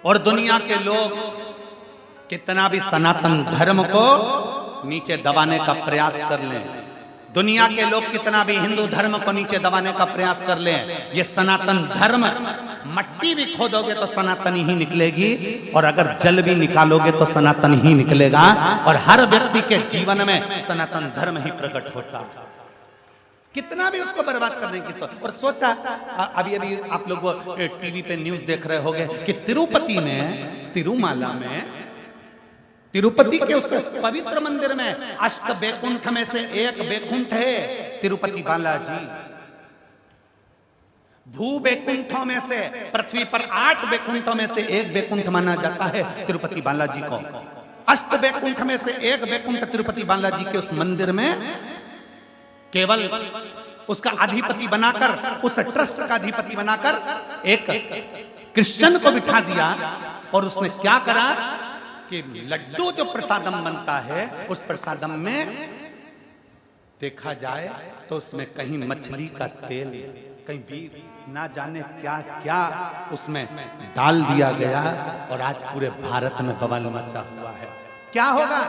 और दुनिया के लोग कितना भी सनातन धर्म को नीचे दबाने का प्रयास कर लें, दुनिया के लोग कितना भी हिंदू धर्म को नीचे दबाने का प्रयास कर लें, ये सनातन धर्म मट्टी भी खोदोगे तो सनातन ही निकलेगी, और अगर जल भी निकालोगे तो सनातन ही निकलेगा, और हर व्यक्ति के जीवन में सनातन धर्म ही प्रकट होता है। कितना भी उसको बर्बाद करने की और सोचा। अभी अभी आप लोग टीवी पे न्यूज देख रहे होंगे कि तिरुपति में, तिरुमाला में, तिरुपति के उस पवित्र मंदिर में अष्ट बैकुंठ में से एक बैकुंठ है तिरुपति बालाजी। भू बैकुंठों में से, पृथ्वी पर 8 बैकुंठों में से एक बैकुंठ माना जाता है तिरुपति बालाजी को। अष्ट बैकुंठ में से एक बैकुंठ तिरुपति बालाजी के उस मंदिर में केवल उसका अधिपति बनाकर, उस ट्रस्ट का अधिपति बनाकर एक क्रिश्चियन को बिठा दिया, और उसने क्या करा कि लड्डू जो प्रसादम बनता है उस प्रसादम में देखा जाए तो उसमें कहीं मछली का तेल, कहीं भी ना जाने क्या क्या उसमें डाल दिया गया, और आज पूरे भारत में बवाल मचा हुआ है। क्या होगा?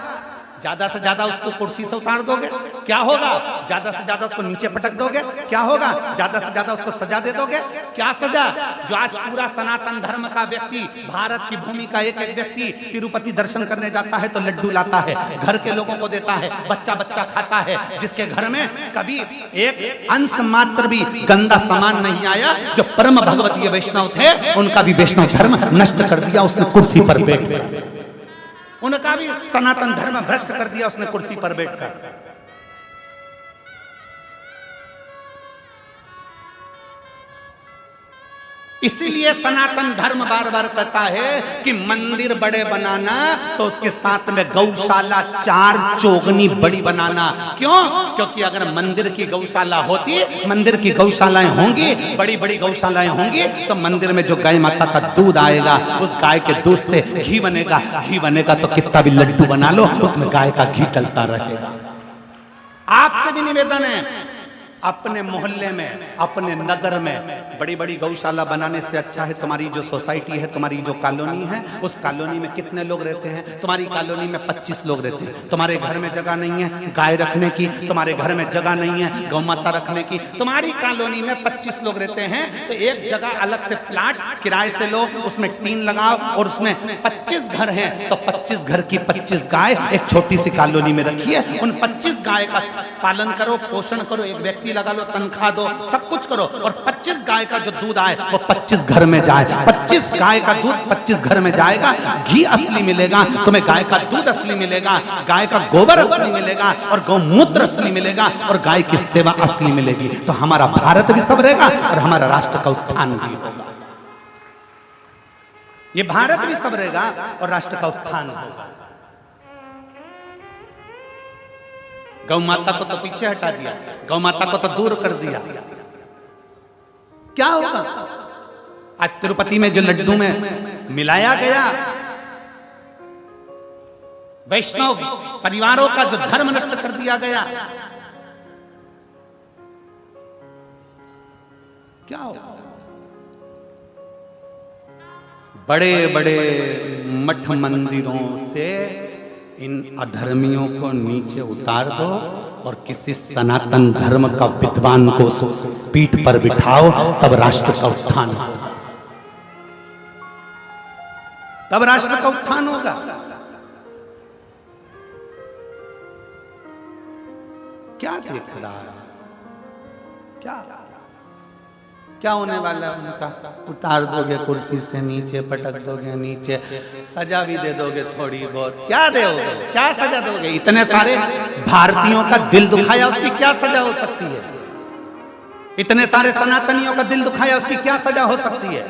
ज्यादा से ज्यादा उसको कुर्सी से उतार दोगे, क्या होगा? ज्यादा से ज्यादा उसको नीचे पटक दोगे, क्या होगा? ज्यादा से ज्यादा उसको सजा दे दोगे, क्या सजा? जो आज पूरा सनातन धर्म का व्यक्ति, भारत की भूमि का एक एक व्यक्ति तिरुपति दर्शन करने जाता है तो लड्डू लाता है, घर के लोगों को देता है, बच्चा बच्चा खाता है, जिसके घर में कभी एक अंश मात्र भी गंदा सामान नहीं आया, जो परम भगवतीय वैष्णव थे उनका भी वैष्णव धर्म नष्ट कर दिया उसने कुर्सी पर बैठकर, उनका भी सनातन धर्म भ्रष्ट कर दिया उसने कुर्सी पर बैठकर। इसीलिए सनातन धर्म बार बार कहता है कि मंदिर बड़े बनाना तो उसके साथ में गौशाला 4 चौगनी बड़ी बनाना। क्यों? क्योंकि अगर मंदिर की गौशाला होती, मंदिर की गौशालाएं होंगी, बड़ी बड़ी गौशालाएं होंगी, तो मंदिर में जो गाय माता का दूध आएगा उस गाय के दूध से घी बनेगा, घी बनेगा तो कितना भी लड्डू बना लो उसमें गाय का घी डलता रहेगा। आपसे भी निवेदन है, अपने मोहल्ले में, अपने नगर में बड़ी बड़ी गौशाला बनाने से अच्छा है तुम्हारी जो सोसाइटी है, तुम्हारी जो कॉलोनी है, उस कॉलोनी में कितने लोग रहते हैं? तुम्हारी कॉलोनी में 25 लोग रहते हैं, तुम्हारे घर में जगह नहीं है गाय रखने की, तुम्हारे घर में जगह नहीं है गौ माता रखने की, तुम्हारी कॉलोनी में 25 लोग रहते हैं, तो एक जगह अलग से प्लाट किराए से लो, उसमें टीन लगाओ, और उसमें 25 घर हैं तो 25 घर की 25 गाय एक छोटी सी कॉलोनी में रखिए, उन 25 गाय का पालन करो, पोषण करो, एक व्यक्ति लगा लो, तनख्वाह दो, सब कुछ करो, और 25 गाय का जो दूध आए वो 25 घर में जाए, 25 गाय का दूध 25 घर में जाएगा, घी असली मिलेगा तुम्हें, गाय का दूध असली मिलेगा, गाय का गोबर असली मिलेगा, और गौमूत्र असली मिलेगा, और गाय की सेवा असली मिलेगी, तो हमारा भारत भी संवरेगा और हमारा राष्ट्र का उत्थान भी होगा। ये भारत भी संवरेगा और राष्ट्र का उत्थान होगा। गौ माता को तो पीछे हटा दिया, गौ माता को तो दूर कर दिया, क्या होगा? आज तिरुपति में जो लड्डू में मिलाया गया, वैष्णव परिवारों का जो धर्म नष्ट कर दिया गया, क्या होगा? बड़े बड़े मठ मंदिरों से इन अधर्मियों को नीचे उतार दो, और किसी सनातन धर्म का विद्वान को पीठ पर बिठाओ, तब राष्ट्र का उत्थान होगा, तब राष्ट्र का उत्थान होगा। क्या देख रहा है? क्या क्या होने वाला है उनका? उतार दोगे कुर्सी से नीचे, पटक दोगे नीचे, सजा भी दे दोगे थोड़ी बहुत, क्या दोगे? क्या सजा दोगे? इतने सारे भारतीयों का दिल दुखाया, उसकी क्या सजा हो सकती है? इतने सारे सनातनियों का दिल दुखाया, उसकी क्या सजा हो सकती है?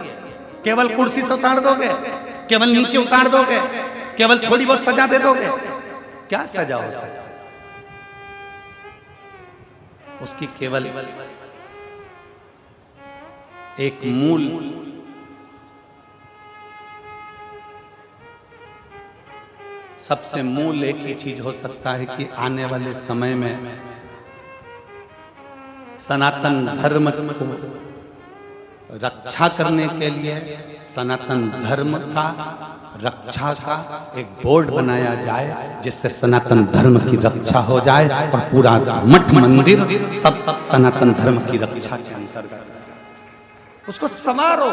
केवल कुर्सी से उतार दोगे, केवल नीचे उतार दोगे, केवल थोड़ी बहुत सजा दे दोगे, क्या सजा हो सकती है? उसकी केवल एक मूल सबसे मूल एक ही चीज हो सकता है कि आने वाले समय में सनातन धर्म को रक्षा करने के लिए सनातन धर्म का रक्षा का एक बोर्ड बनाया जाए, जिससे सनातन धर्म की रक्षा हो जाए और पूरा मठ मंदिर सब सनातन धर्म की रक्षा के अंतर्गत आ जाए। उसको संवारो,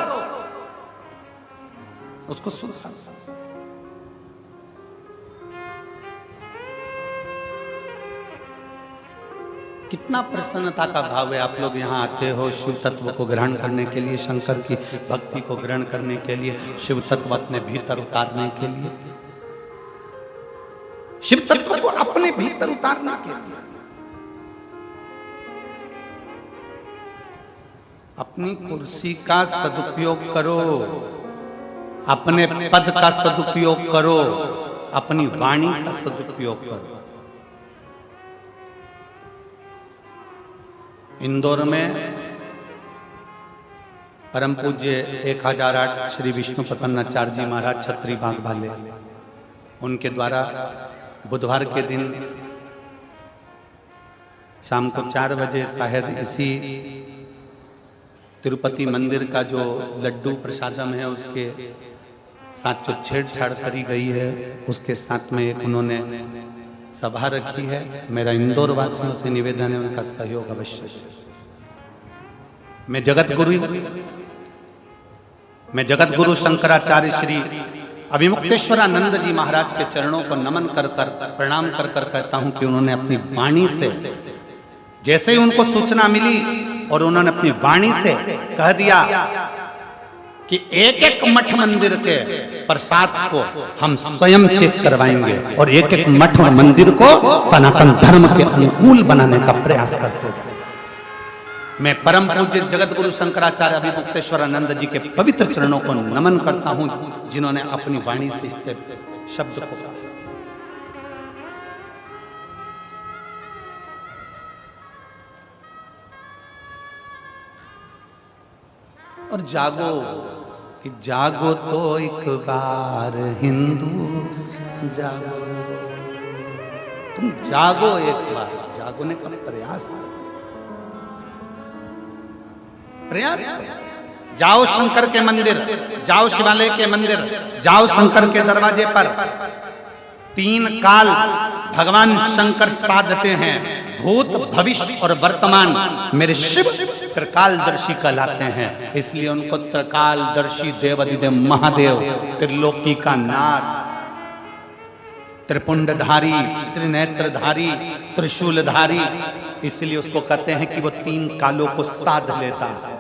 उसको सुधारो। कितना प्रसन्नता का भाव है। आप लोग यहाँ आते हो शिव तत्व को ग्रहण करने के लिए, शंकर की भक्ति को ग्रहण करने के लिए, शिव तत्व अपने भीतर उतारने के लिए, शिव तत्व को अपने भीतर उतारने के लिए। अपनी कुर्सी का सदुपयोग करो, अपने पद का सदुपयोग करो, अपनी वाणी का सदुपयोग करो। इंदौर में परम पूज्य 1008 श्री विष्णु प्रपन्नाचार्य जी महाराज छत्री बाग वाले, उनके द्वारा बुधवार के दिन शाम को 4 बजे शायद इसी तिरुपति मंदिर का जो लड्डू प्रसादम है उसके साथ जो छेड़छाड़ करी गई है, उसके साथ में एक उन्होंने सभा रखी है। मेरा इंदौर वासियों से निवेदन है उनका सहयोग अवश्य। मैं जगत गुरु शंकराचार्य श्री अभिमुक्तेश्वरानंद जी महाराज के चरणों को नमन कर प्रणाम कर कहता हूं कि उन्होंने अपनी वाणी से, जैसे ही उनको सूचना मिली और उन्होंने अपनी वाणी से कह दिया कि एक एक मठ मंदिर के प्रसाद को हम स्वयं चेक करवाएंगे और एक एक मठ और मंदिर को सनातन धर्म के अनुकूल बनाने का प्रयास करते हैं। मैं परम पूज्य जगत गुरु शंकराचार्य अभिमुक्तेश्वरानंद जी के पवित्र चरणों को नमन करता हूं, जिन्होंने अपनी वाणी से इस शब्द को कहा। और जागो कि जागो तो एक बार हिंदू जागो, तुम जागो एक बार, जागोने का प्रयास करो। जाओ शंकर के मंदिर, जाओ शिवालय के मंदिर, जाओ शंकर के दरवाजे पर। 3 काल भगवान शंकर साधते हैं, भूत भविष्य और वर्तमान। मेरे शिव त्रिकालदर्शी कहलाते हैं, इसलिए उनको त्रिकालदर्शी देवाधिदेव महादेव, त्रिलोकी का नाथ, त्रिपुंडधारी, त्रिनेत्रधारी, त्रिशूलधारी, इसलिए उसको कहते हैं कि वो 3 कालों को साध लेता है।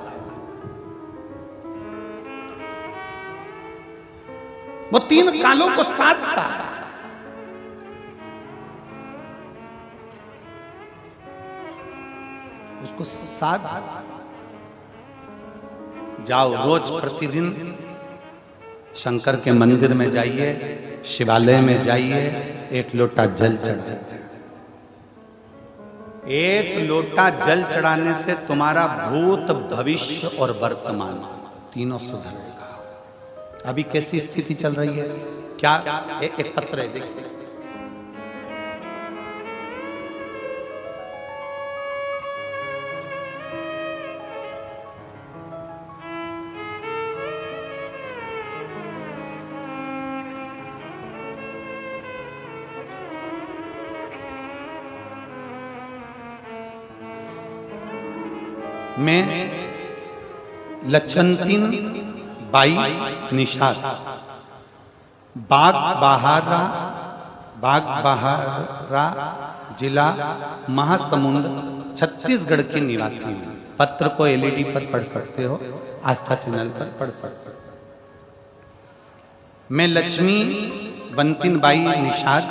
वो 3 कालों को साधता है। उसको साध जाओ। रोज प्रतिदिन शंकर के मंदिर में जाइए, शिवालय में जाइए, 1 लोटा जल चढ़ाइए। 1 लोटा जल चढ़ाने से तुम्हारा भूत भविष्य और वर्तमान तीनों सुधरेगा। अभी कैसी स्थिति चल रही है? क्या एक पत्र है, देखिए। मैं लक्षंतीन बाई निषाद बाग बहारा जिला महासमुंद छत्तीसगढ़ के निवासी हूं। पत्र को एलईडी पर पढ़ सकते हो, आस्था चैनल पर पढ़ सकते हो। मैं लक्ष्मी बंतिन बाई निषाद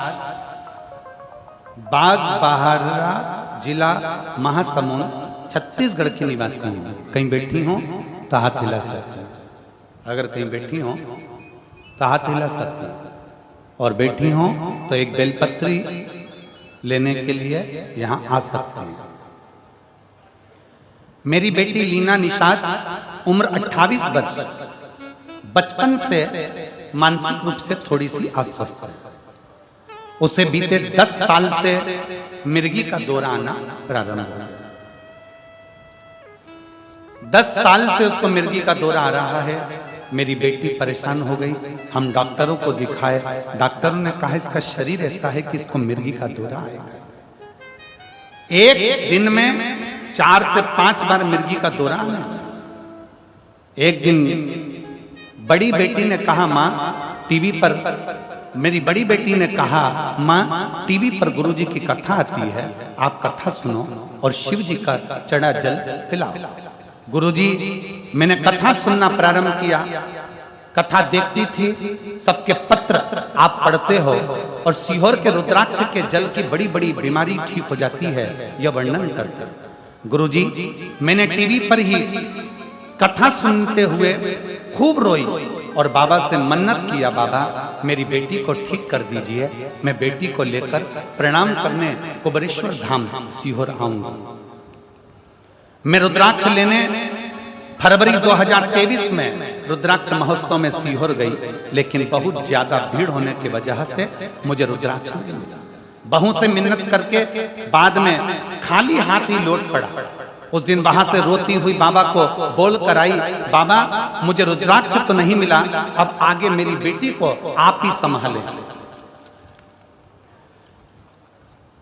बाग बहारा जिला महासमुंद छत्तीसगढ़ की निवासी हूं। कहीं बैठी हो तो हाथ हिला सकते हैं, अगर कहीं बैठी हो तो हाथ हिला सकते हैं, और बैठी हो तो एक बेलपत्री लेने के लिए यहां आ सकते हैं। मेरी बेटी लीना निषाद उम्र 28 वर्ष, बचपन से मानसिक रूप से थोड़ी सी अस्वस्थ है। उसे बीते 10 साल से मिर्गी का दौरा आना प्रारंभ हो गया। 10 साल से उसको मिर्गी का दौरा आ रहा है। मेरी बेटी परेशान हो गई, हम डॉक्टरों को दिखाए, डॉक्टरों ने कहा इसका शरीर ऐसा है कि इसको मिर्गी का दौरा आएगा। एक दिन में 4 से 5 बार मिर्गी का दौरा आना। एक दिन बड़ी बेटी ने कहा, माँ टीवी पर, मेरी बड़ी बेटी ने कहा, माँ टीवी पर गुरुजी की कथा आती है, आप कथा सुनो और शिव जी का चढ़ा जल पिलाओ। गुरुजी, मैंने कथा सुनना प्रारंभ किया, कथा देखती थी, सबके पत्र आप पढ़ते हो और सीहोर के रुद्राक्ष के जल की बड़ी बड़ी बीमारी ठीक हो जाती है, यह वर्णन करते। गुरुजी, मैंने टीवी पर ही कथा सुनते हुए खूब रोई और बाबा से मन्नत किया, बाबा मेरी बेटी को ठीक कर दीजिए, मैं बेटी को लेकर प्रणाम करने कुबरेश्वर धाम सीहोर आऊंगा। मैं रुद्राक्ष लेने फरवरी 2023 में रुद्राक्ष महोत्सव में सीहोर गई, लेकिन बहुत ज्यादा भीड़ होने की वजह से मुझे रुद्राक्ष नहीं मिला। बहू से मिन्नत करके बाद में खाली हाथ ही लौट पड़ा। उस दिन वहां से रोती हुई बाबा को बोल कर आई, बाबा मुझे रुद्राक्ष तो नहीं मिला, अब आगे मेरी बेटी को आप ही संभालें।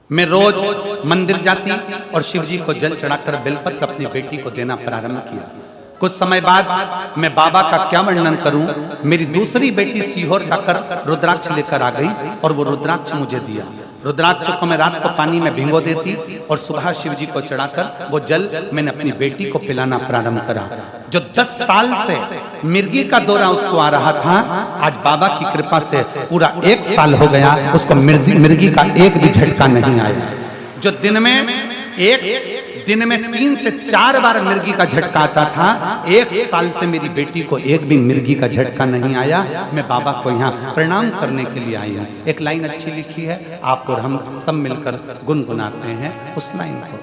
मैं रोज मंदिर जाती और शिव जी को जल चढ़ाकर बेलपत्र अपनी बेटी को देना प्रारंभ किया। कुछ समय बाद मैं बाबा का क्या वर्णन करूं, मेरी दूसरी बेटी सीहोर जाकर रुद्राक्ष लेकर आ गई और वो रुद्राक्ष मुझे दिया। रुद्राक्ष को मैं रात को पानी में भिगो देती और सुबह शिव जी को चढ़ाकर वो जल मैंने अपनी बेटी को पिलाना प्रारंभ करा। जो 10 साल से मिर्गी का दौरा उसको आ रहा था, आज बाबा की कृपा से पूरा 1 साल हो गया, उसको मिर्गी का एक भी झटका नहीं आया। जो दिन में 3 से 4 बार मिर्गी का झटका आता था, 1 साल से मेरी बेटी को एक भी मिर्गी का झटका नहीं आया। मैं बाबा को यहाँ प्रणाम करने के लिए आई हूँ। एक लाइन अच्छी लिखी है, आप और हम सब मिलकर गुनगुनाते हैं उस लाइन को।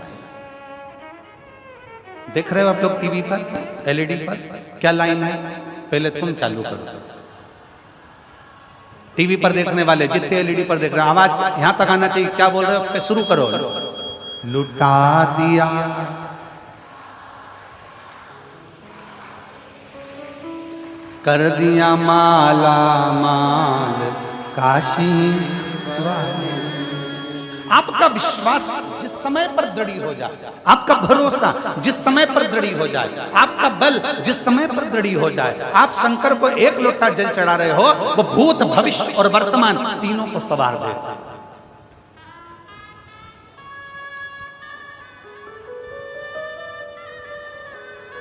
देख रहे हो आप लोग टीवी पर, एलईडी पर, क्या लाइन है? पहले तुम चालू करो। टीवी पर देखने वाले जितने एलईडी पर देख रहे हैं, आवाज यहां तक आना चाहिए। क्या बोल रहे हो? शुरू करो। लुटा दिया कर दिया माला माल काशी वाले। आपका विश्वास जिस समय पर दृढ़ हो जाए, आपका भरोसा जिस समय पर दृढ़ हो जाए, आपका बल जिस समय पर दृढ़ हो जाए, आप शंकर को 1 लोटा जल चढ़ा रहे हो, वो भूत भविष्य और वर्तमान तीनों को संवार दे।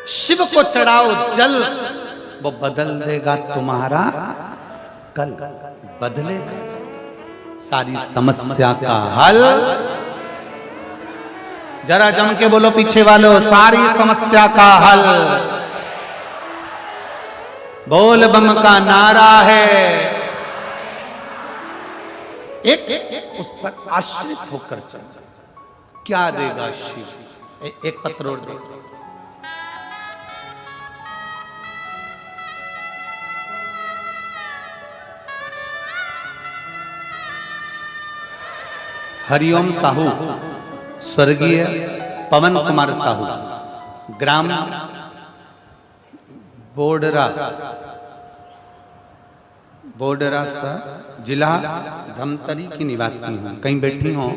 शिव को चढ़ाओ जल, वो बदल देगा तुम्हारा कल, बदलेगा सारी समस्या का हल। जरा जम के बोलो पीछे वालों, सारी समस्या का हल बोल बम का नारा है। एक उस पर आश्रित होकर चल, क्या देगा शिव? एक पत्र और दे। हरिओम साहू, स्वर्गीय पवन कुमार साहू, ग्राम बोडरा जिला धमतरी की निवासी हूँ। कहीं बैठी हो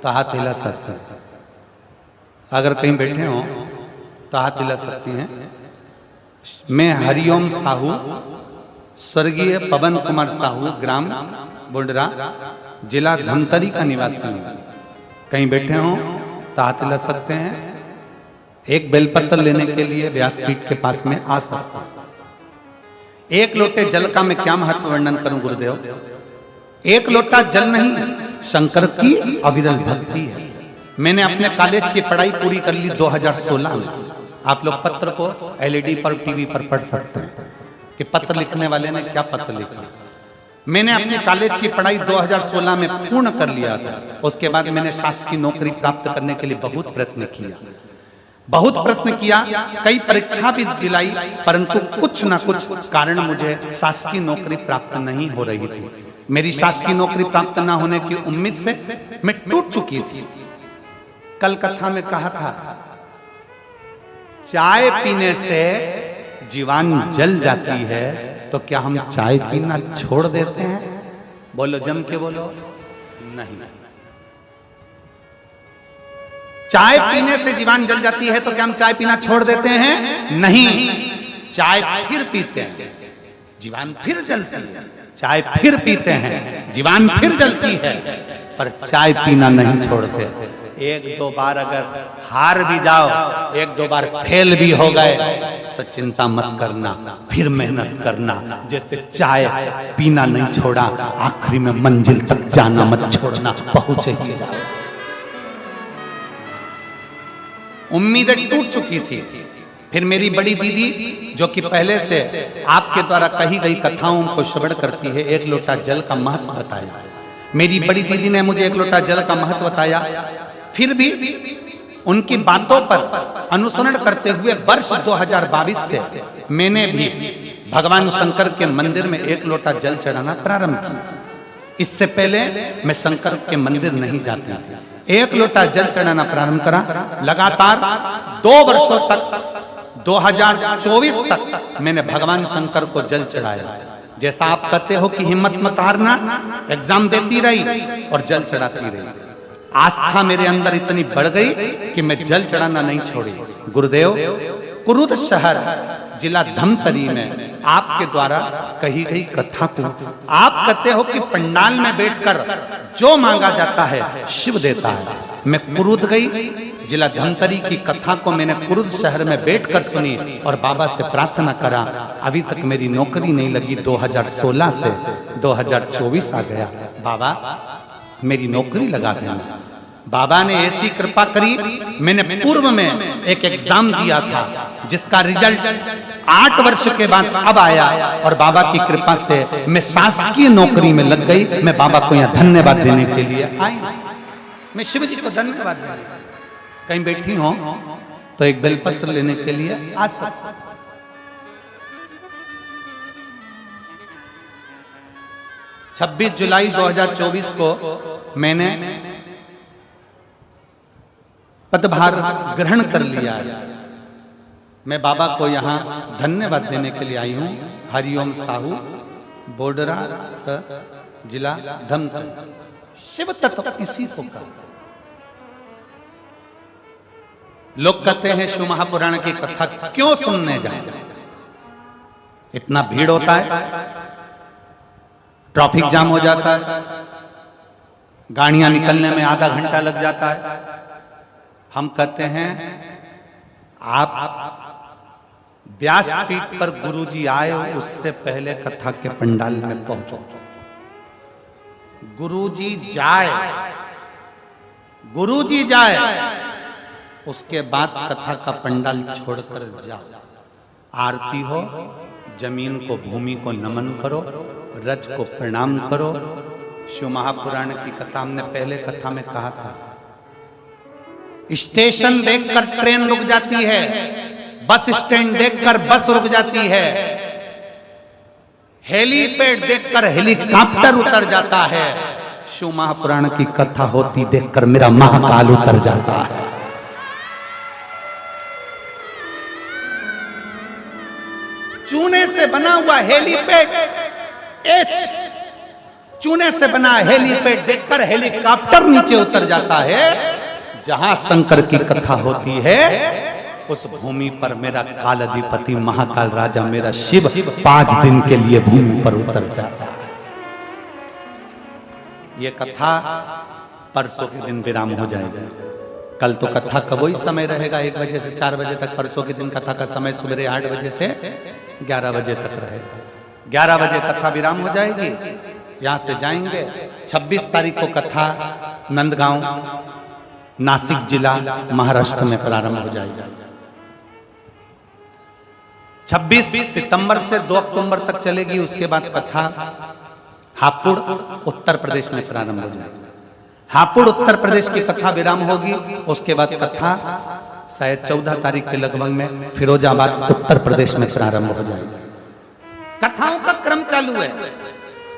तो हाथ हिला सकते हैं, अगर कहीं बैठे हो तो हाथ हिला सकती हैं। मैं हरिओम साहू, स्वर्गीय पवन कुमार साहू, ग्राम बोडरा जिला धमतरी का निवासी हूँ। कहीं बैठे हो तो हाथ हिला सकते हैं। एक बेलपत्र लेने के लिए व्यासपीठ के पास में आ सकते हैं। 1 लोटे जल का मैं क्या महत्व वर्णन करूं गुरुदेव? 1 लोटा जल नहीं, शंकर की अविरल भक्ति है। मैंने अपने कॉलेज की पढ़ाई पूरी कर ली 2016 में। आप लोग पत्र को एलईडी पर, टीवी पर पढ़ सकते हैं कि पत्र लिखने वाले ने क्या पत्र लिखा। मैंने अपने कॉलेज की पढ़ाई 2016 में पूर्ण कर लिया था। उसके बाद मैंने शासकीय नौकरी प्राप्त करने के लिए बहुत प्रयत्न किया, कई परीक्षा भी दिलाई, परंतु कुछ ना कुछ कारण मुझे शासकीय नौकरी प्राप्त नहीं हो रही थी। मेरी शासकीय नौकरी प्राप्त ना होने की उम्मीद से मैं टूट चुकी थी। कल कथा में कहा था चाय पीने से जीवान जल जाती है, तो क्या हम चाय पीना छोड़ देते हैं? बोलो, जम के बोलो। नहीं। चाय पीने से जीवान जल जाती है तो क्या हम चाय पीना छोड़ देते हैं? नहीं। चाय फिर पीते हैं, जीवान फिर जलती है। चाय फिर पीते हैं, जीवान फिर जलती है, पर चाय पीना नहीं छोड़ते। एक दो बार अगर हार भी जाओ, एक दो बार फेल भी हो गए, तो चिंता मत करना, फिर मेहनत करना। जैसे चाय पीना नहीं छोड़ा, आखिरी में मंजिल तक जाना मत छोड़ना, पहुंचे ही जाओ। उम्मीदें टूट चुकी थी। फिर मेरी बड़ी दीदी, जो कि पहले से आपके द्वारा कही गई कथाओं को श्रवण करती है, एक लोटा जल का महत्व बताया। मेरी बड़ी दीदी ने मुझे एक लोटा जल का महत्व बताया। फिर भी उनकी बातों पर अनुसरण करते हुए वर्ष 2022 से मैंने भी भगवान शंकर के मंदिर में एक लोटा जल चढ़ाना प्रारंभ किया। इससे पहले मैं शंकर के मंदिर नहीं जाती थी। एक लोटा जल चढ़ाना प्रारंभ करा। लगातार 2 वर्षों तक, 2024 तक मैंने भगवान शंकर को जल चढ़ाया। जैसा आप कहते हो कि हिम्मत मत हारना, एग्जाम देती रही और जल चढ़ाती रही। आस्था मेरे अंदर इतनी बढ़ गई कि मैं जल चढ़ाना नहीं छोड़ी। गुरुदेव, कुरुद शहर जिला धमतरी में आपके द्वारा कही गई कथा को आप कहते हो कि पंडाल में बैठकर जो मांगा जाता है शिव देता है। मैं कुरुद गई, जिला धमतरी की कथा को मैंने कुरुद शहर में बैठकर सुनी और बाबा से प्रार्थना करा। अभी तक मेरी नौकरी नहीं लगी। 2016 से 2024 आ गया। बाबा, मेरी नौकरी लगा देना। बाबा ने ऐसी कृपा करी, मैंने पूर्व में एक एग्जाम दिया था जिसका रिजल्ट 8 वर्ष के बाद अब आया, और बाबा की कृपा से मैं शासकीय नौकरी में लग गई। मैं बाबा को यहाँ धन्यवाद देने के लिए आई। मैं शिव जी को धन्यवाद देने, कहीं बैठी हो तो एक बेलपत्र लेने के लिए आ सकता। 26 जुलाई 2024 को मैंने पदभार ग्रहण कर लिया है। मैं बाबा को यहाँ धन्यवाद देने के लिए आई हूँ। हरिओम साहू, बोडरा, जिला धमतरी। शिव तत्व इसी को का। लोग कहते हैं शिव महापुराण की कथा क्यों सुनने जाए? इतना भीड़ होता है, ट्रैफिक जाम हो जाता है, गाड़ियां निकलने में आधा घंटा लग जाता है। हम कहते हैं आप व्यासपीठ पर गुरुजी आए, उससे पहले कथा के पंडाल में पहुंचो। गुरुजी जाए, गुरुजी जाए, उसके बाद कथा का पंडाल छोड़कर जाओ। आरती हो, जमीन को, भूमि को नमन करो, रज को प्रणाम करो। शिव महापुराण की कथा हमने पहले कथा में कहा था, स्टेशन देखकर ट्रेन रुक जाती है, बस स्टैंड देखकर बस रुक जाती है, हेलीपैड देखकर हेलीकॉप्टर उतर जाता है। शिव महापुराण की कथा होती देखकर मेरा महाकाल उतर जाता है। चूने से बना हुआ हेलीपैड, चूने से बना हेलीपैड देखकर हेलीकॉप्टर नीचे उतर जाता है। जहां शंकर की कथा होती है उस भूमि पर मेरा काल अधिपति महाकाल राजा मेरा शिव 5 दिन के लिए भूमि पर उतर जाता है। ये कथा परसों के दिन विराम हो जाएगी। कल तो कथा का वही समय रहेगा, 1 बजे से 4 बजे तक। परसों के दिन कथा का समय सुबह 8 बजे से 11 बजे तक रहेगा। 11 बजे कथा विराम हो जाएगी। यहाँ से जाएंगे। 26 तारीख को कथा नंदगांव, नासिक जिला, महाराष्ट्र में प्रारंभ हो जाएगी। 26 सितंबर से 2 अक्टूबर तक चलेगी। उसके बाद कथा हापुड़, उत्तर प्रदेश में प्रारंभ हो जाएगी। हापुड़ उत्तर प्रदेश की कथा विराम होगी। उसके बाद कथा शायद 14 तारीख के लगभग में फिरोजाबाद उत्तर प्रदेश में प्रारंभ हो जाएगी। कथाओं का क्रम चालू है।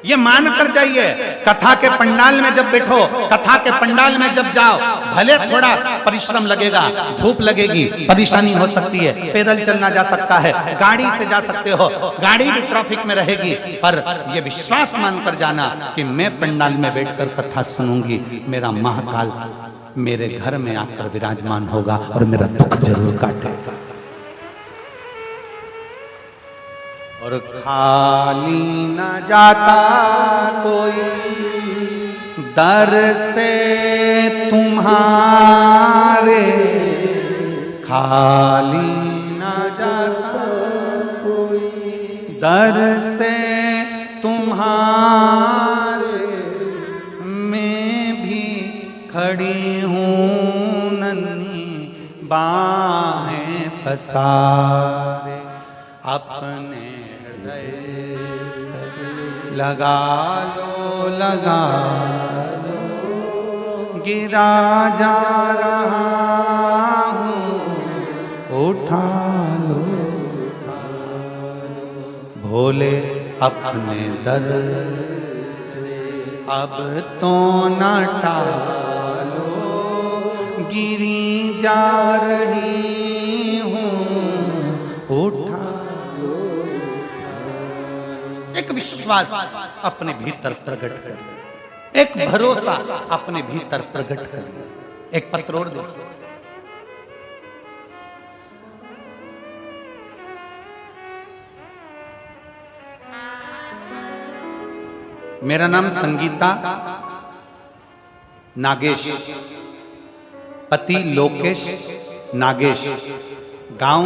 ये मान कर जाइए। कथा के पंडाल में जब बैठो, कथा के पंडाल में जब जाओ, भले थोड़ा परिश्रम लगेगा, धूप लगेगी, परेशानी हो सकती है, पैदल चलना जा सकता है, गाड़ी से जा सकते हो, गाड़ी भी ट्रैफिक में रहेगी, पर ये विश्वास मानकर जाना कि मैं पंडाल में बैठकर कथा सुनूंगी, मेरा महाकाल मेरे घर में आकर विराजमान होगा और मेरा दुख जरूर काटेगा। और खाली न जाता कोई दर से तुम्हारे, खाली न जाता कोई दर से तुम्हारे, मैं भी खड़ी हूँ नन्ही बाहें पसारे, अपने लगा लगा लो, गिरा जा रहा हूँ उठा लो, भोले अपने दर से अब तो न टालो, गिरी जा रही हूँ उठा। एक विश्वास अपने भीतर प्रकट करिए, एक भरोसा अपने भीतर प्रकट करिए। एक पत्र और देखिए, मेरा नाम संगीता नागेश, पति लोकेश नागेश, गांव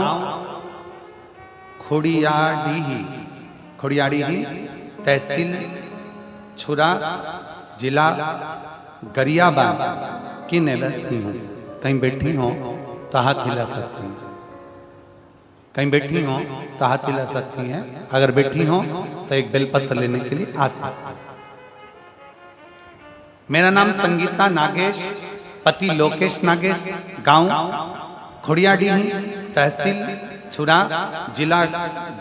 खोड़ियाडीही, तहसील छुरा, जिला गरियाबाद की निवासी हूँ। कहीं बैठी हो तो हाथ हिला सकती हैं, कहीं बैठी हो तो हाथ हिला सकती हैं, अगर बैठी हो तो एक बेलपत्र लेने के लिए आ सकती हैं। मेरा नाम संगीता नागेश, पति लोकेश नागेश, गांव खोड़ियाडीही, तहसील छुरा, जिला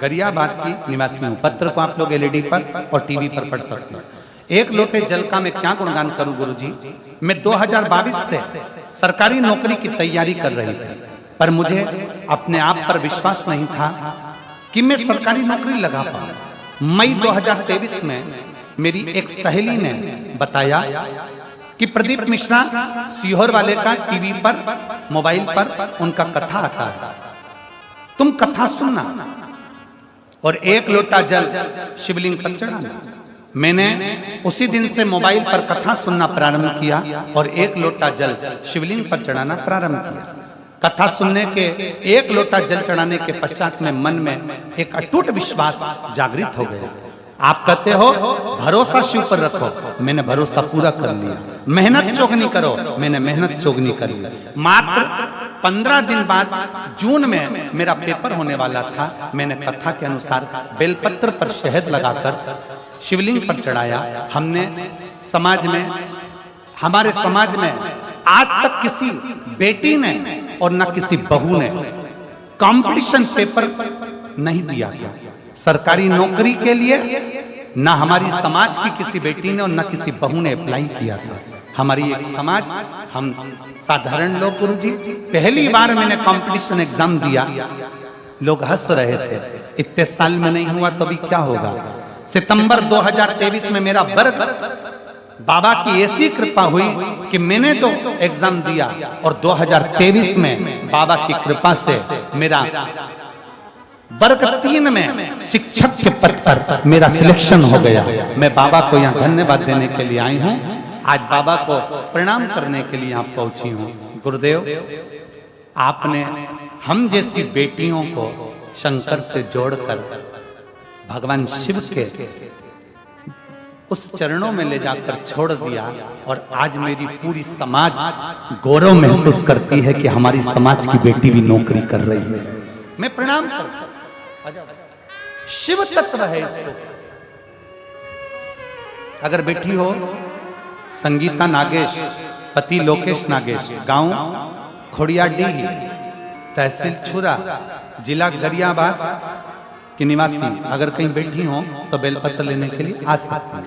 गरियाबाद की निवासी हूँ। पत्र को आप लोग एलईडी पर और टीवी पर पढ़ सकते हैं। एक लोटे जल का मैं क्या गुणगान करूं गुरुजी। मैं 2022 से सरकारी नौकरी की तैयारी कर रही थी, पर मुझे अपने आप पर विश्वास नहीं था कि मैं सरकारी नौकरी लगा पाऊं। मई 2023 में मेरी एक सहेली ने बताया कि प्रदीप मिश्रा सीहोर वाले का टीवी पर मोबाइल पर उनका कथा आता है, तुम कथा सुनना और एक लोटा जल शिवलिंग पर चढ़ाना। मैंने उसी दिन से मोबाइल पर कथा सुनना प्रारंभ किया और एक लोटा जल शिवलिंग पर चढ़ाना प्रारंभ किया। कथा सुनने के एक लोटा जल चढ़ाने के पश्चात में मन में एक अटूट विश्वास जागृत हो गया। आप कहते हो भरोसा शिव पर रखो, मैंने भरोसा पूरा कर लिया। मेहनत चौगनी करो, मैंने मेहनत चौगनी कर ली। मात्र 15 दिन बाद जून में मेरा पेपर होने वाला था। मैंने कथा के अनुसार बेलपत्र पर शहद लगाकर शिवलिंग पर चढ़ाया। हमने समाज में, हमारे समाज में आज तक किसी बेटी ने और न किसी बहू ने कंपटीशन पेपर नहीं दिया था सरकारी नौकरी के लिए। न हमारी समाज की किसी बेटी ने और न किसी बहू ने अप्लाई किया था। हमारी एक समाज, हम साधारण लोग गुरुजी, पहली बार मैंने कंपटीशन एग्जाम दिया, लोग हंस रहे थे। इतने साल में नहीं हुआ तो भी क्या होगा। सितंबर 2023 में मेरा वर्ग, बाबा की ऐसी कृपा हुई कि मैंने जो एग्जाम दिया और 2023 में बाबा की कृपा से मेरा वर्ग 3 में शिक्षक के पद पर मेरा सिलेक्शन हो गया। मैं बाबा को यहाँ धन्यवाद देने के लिए आई हूँ, आज बाबा को प्रणाम करने के लिए यहाँ पहुंची हूँ। गुरुदेव, आपने हम जैसी बेटियों को शंकर से जोड़कर भगवान शिव के उस चरणों में ले जाकर छोड़ दिया और आज मेरी पूरी समाज गौरव महसूस करती है कि हमारी समाज की बेटी भी नौकरी कर रही है। मैं प्रणाम करता हूं। शिव तत्व है इसको। अगर बेटी हो संगीता नागेश, पति लोकेश नागेश, गांव खोड़ियाडीही, तहसील छुरा, जिला गरियाबाद कि निवासी अगर कहीं बैठी हो तो बेलपत्र लेने के लिए आ सकती हैं।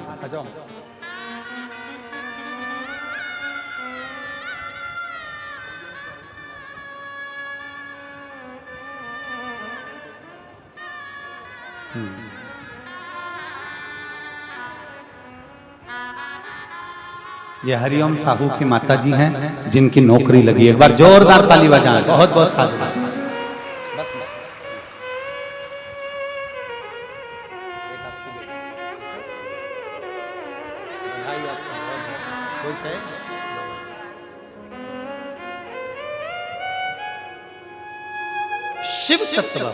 ये हरिओम साहू की माता जी हैं जिनकी नौकरी लगी। एक बार जोरदार ताली बजाएं। बहुत बहुत साधुवाद। शिव तत्व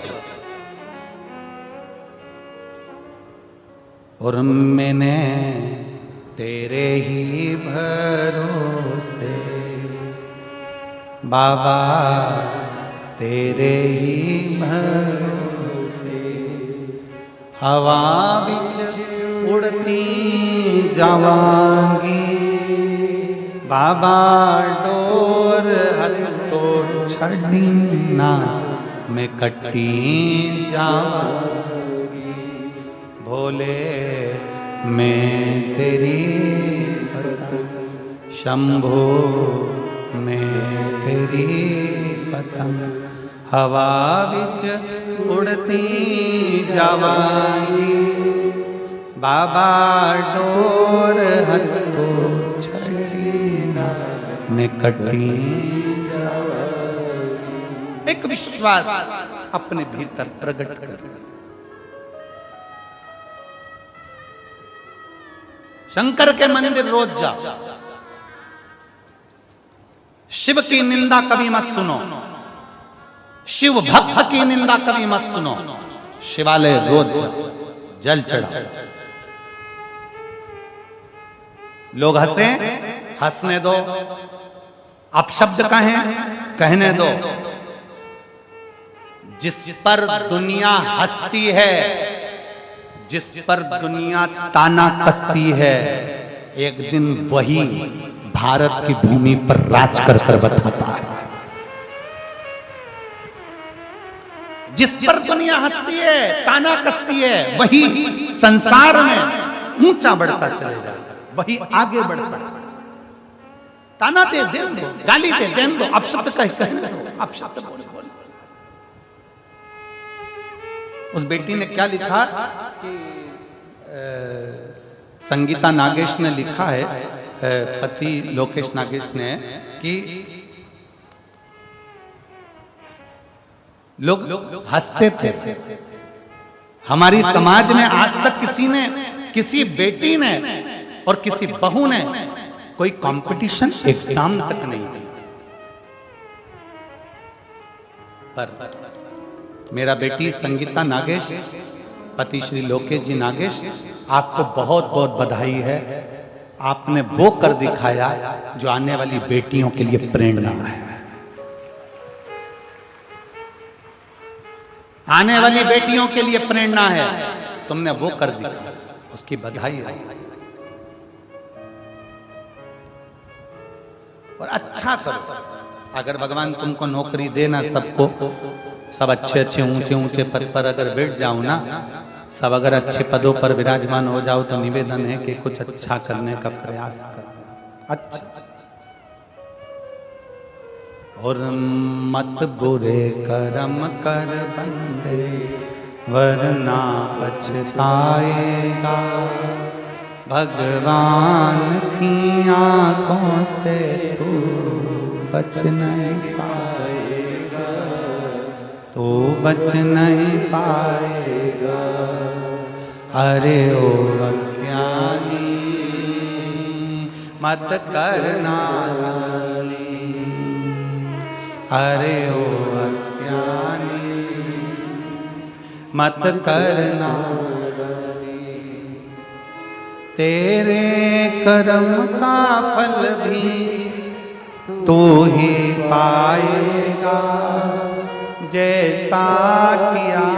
और मैंने तेरे ही भरोसे बाबा तेरे ही भरोसे हवा बिच उड़ती जावांगी बाबा डोर हथो छड़ी ना मैं कटी जावांगी भोले मैं तेरी पतंग शंभो मैं तेरी पतंग हवा विच उड़ती जावांगी बाबा डोर हथो छड़ी ना मैं कटी जावांगी। एक विश्वास अपने भीतर प्रकट कर शंकर के मंदिर रोज जा। शिव की निंदा कभी मत सुनो, शिव भक्त की निंदा कभी मत सुनो। शिवालय रोज जा, जल चढ़ा। लोग हंसे, हंसने दो, अपशब्द कहें, कहने दो। जिस पर दुनिया हंसती है, जिस पर दुनिया ताना कसती है, एक दिन वही भारत की भूमि पर राज कर कर बताता है। जिस पर दुनिया हंसती है, ताना कसती है, वही संसार में ऊंचा बढ़ता चलेगा, वही आगे बढ़ता है। ताना दे दो, गाली दे दो, अपशब्द कहने दो, अपशब्द बोल। उस बेटी ने क्या लिखा कि संगीता नागेश ने लिखा है, पति लोकेश नागेश ने, कि लोग हंसते थे। हमारी समाज में आज तक किसी ने, किसी बेटी ने और किसी बहू ने कोई कंपटीशन एग्जाम तक नहीं दी। पर मेरा बेटी संगीता नागेश, पति श्री लोकेश जी नागेश, आपको बहुत बहुत बधाई है। आपने वो कर दिखाया जो आने वाली बेटियों के लिए प्रेरणा है। आने वाली बेटियों के लिए प्रेरणा है। तुमने वो कर दिखाया, उसकी बधाई है। और अच्छा करो। अगर भगवान तुमको नौकरी देना, सबको सब अच्छे अच्छे ऊंचे ऊंचे पद पर अगर बैठ जाओ ना, सब अगर अच्छे पदों पर विराजमान हो जाओ, तो निवेदन है कि कुछ अच्छा करने का प्रयास करो। अच्छा और मत बुरे कर्म कर बंदे वरना पछताएगा। भगवान की आंखों से तू बच नहीं पाएगा, तो बच नहीं पाएगा। अरे ओ अज्ञानी मत करना गाली, अरे ओ अज्ञानी मत करना गाली। तेरे कर्म का फल भी तू ही पाएगा, जैसा किया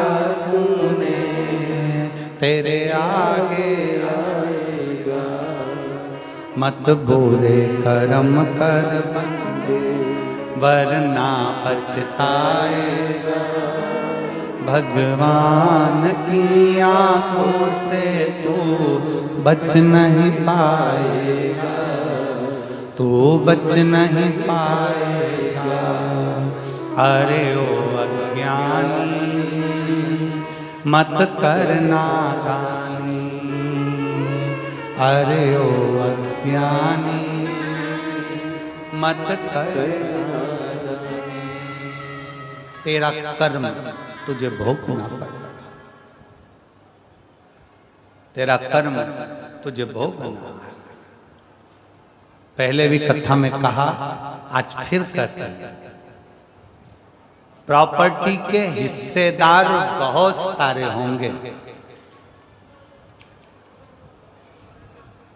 तूने तेरे आगे आएगा। मत बुरे कर्म कर बंदे वरना पछताएगा। भगवान की आंखों से तू बच नहीं पाएगा, तू बच नहीं पाएगा। अरे ओ अज्ञानी मत करना दानी, अरे ओ अज्ञानी मत करना दानी। तेरा कर्म तुझे भोगना पड़ेगा, तेरा कर्म तुझे भोगना है। पहले भी कथा में कहा, आज फिर कहते हैं, प्रॉपर्टी के हिस्सेदार बहुत सारे होंगे,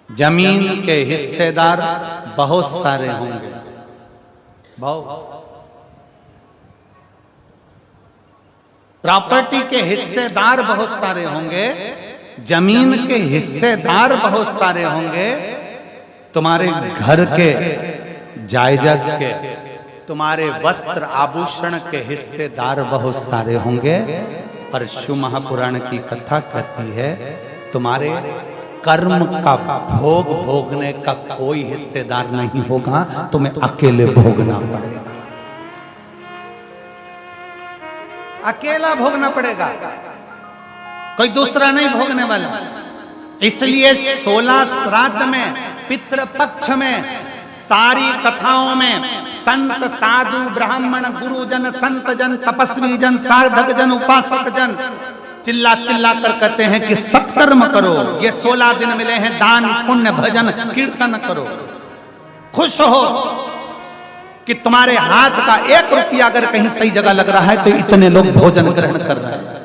जमीन के हिस्सेदार बहुत सारे होंगे। प्रॉपर्टी के हिस्सेदार बहुत सारे होंगे, जमीन के हिस्सेदार बहुत सारे होंगे, तुम्हारे घर के जायदाद के, तुम्हारे वस्त्र आभूषण के हिस्सेदार बहुत सारे होंगे। पर शिव महापुराण की कथा कहती है, तुम्हारे कर्म का भोग भोगने का कोई हिस्सेदार नहीं होगा, तुम्हें अकेले भोगना पड़ेगा, अकेला भोगना पड़ेगा, कोई दूसरा नहीं भोगने वाला। इसलिए 16 श्राद्ध में, पितृपक्ष में, सारी कथाओं में संत साधु ब्राह्मण गुरुजन संत जन तपस्वी जन साधक जन उपासक जन चिल्ला चिल्ला कर कहते हैं कि सत्कर्म करो, ये 16 दिन मिले हैं, दान पुण्य भजन कीर्तन करो। खुश हो कि तुम्हारे हाथ का 1 रुपया अगर कहीं सही जगह लग रहा है तो इतने लोग भोजन ग्रहण कर रहे हैं।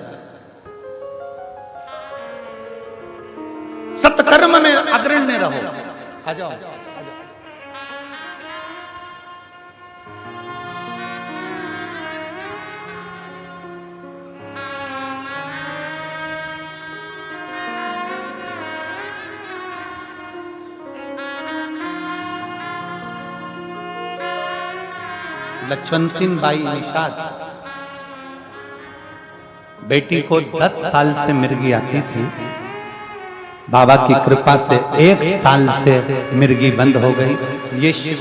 सत्कर्म में अग्रणी रहो। आ जाओ। लक्ष्मणतीन बाई निषाद बेटी को 10 साल से मिर्गी आती थी, बाबा की कृपा से 1 साल से मिर्गी बंद हो गई। ये शिव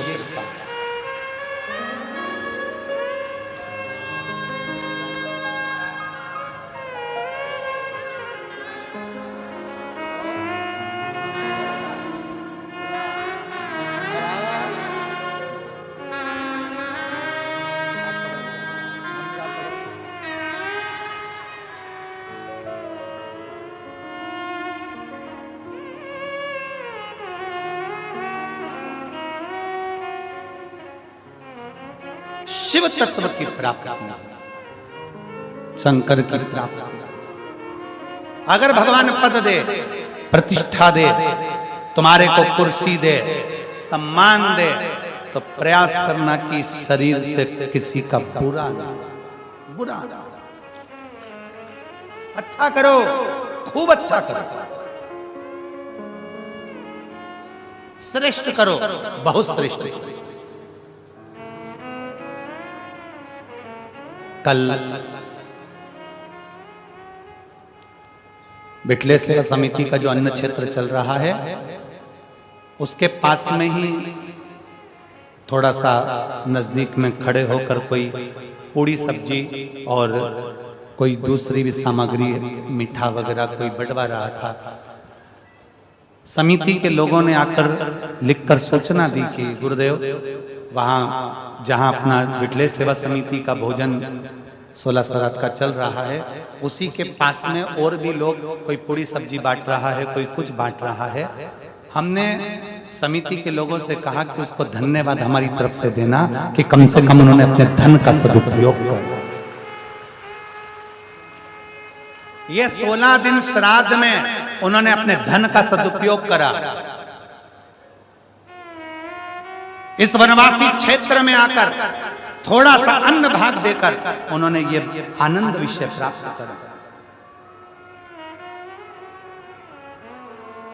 शिव तत्व की प्राप्ति, शंकर की प्राप्ति। अगर भगवान पद दे, प्रतिष्ठा दे, तुम्हारे को कुर्सी दे, सम्मान दे, तो प्रयास करना कि शरीर से किसी का बुरा ना, अच्छा करो, खूब अच्छा करो, श्रेष्ठ करो, बहुत श्रेष्ठ करो। कल बिटले सेवा समिति का जो अन्न क्षेत्र चल रहा है, उसके पास में ही थोड़ा सा नजदीक में खड़े होकर कोई पूड़ी सब्जी और कोई दूसरी भी सामग्री, मीठा वगैरह कोई बंटवा रहा था। समिति के लोगों ने आकर लिखकर सूचना दी कि गुरुदेव, वहाँ जहाँ अपना बिटले सेवा समिति का भोजन 16 श्राद्ध का चल रहा है, उसी के पास में और भी लोग, कोई पूरी सब्जी बांट रहा है, कोई कुछ बांट रहा है। हमने समिति के लोगों से कहा कि उसको धन्यवाद हमारी तरफ से देना कि कम से कम उन्होंने अपने धन का सदुपयोग किया। ये 16 दिन श्राद्ध में उन्होंने अपने धन का सदुपयोग करा। इस वनवासी क्षेत्र में आकर थोड़ा सा अन्न भाग देकर उन्होंने ये आनंद विषय प्राप्त करा।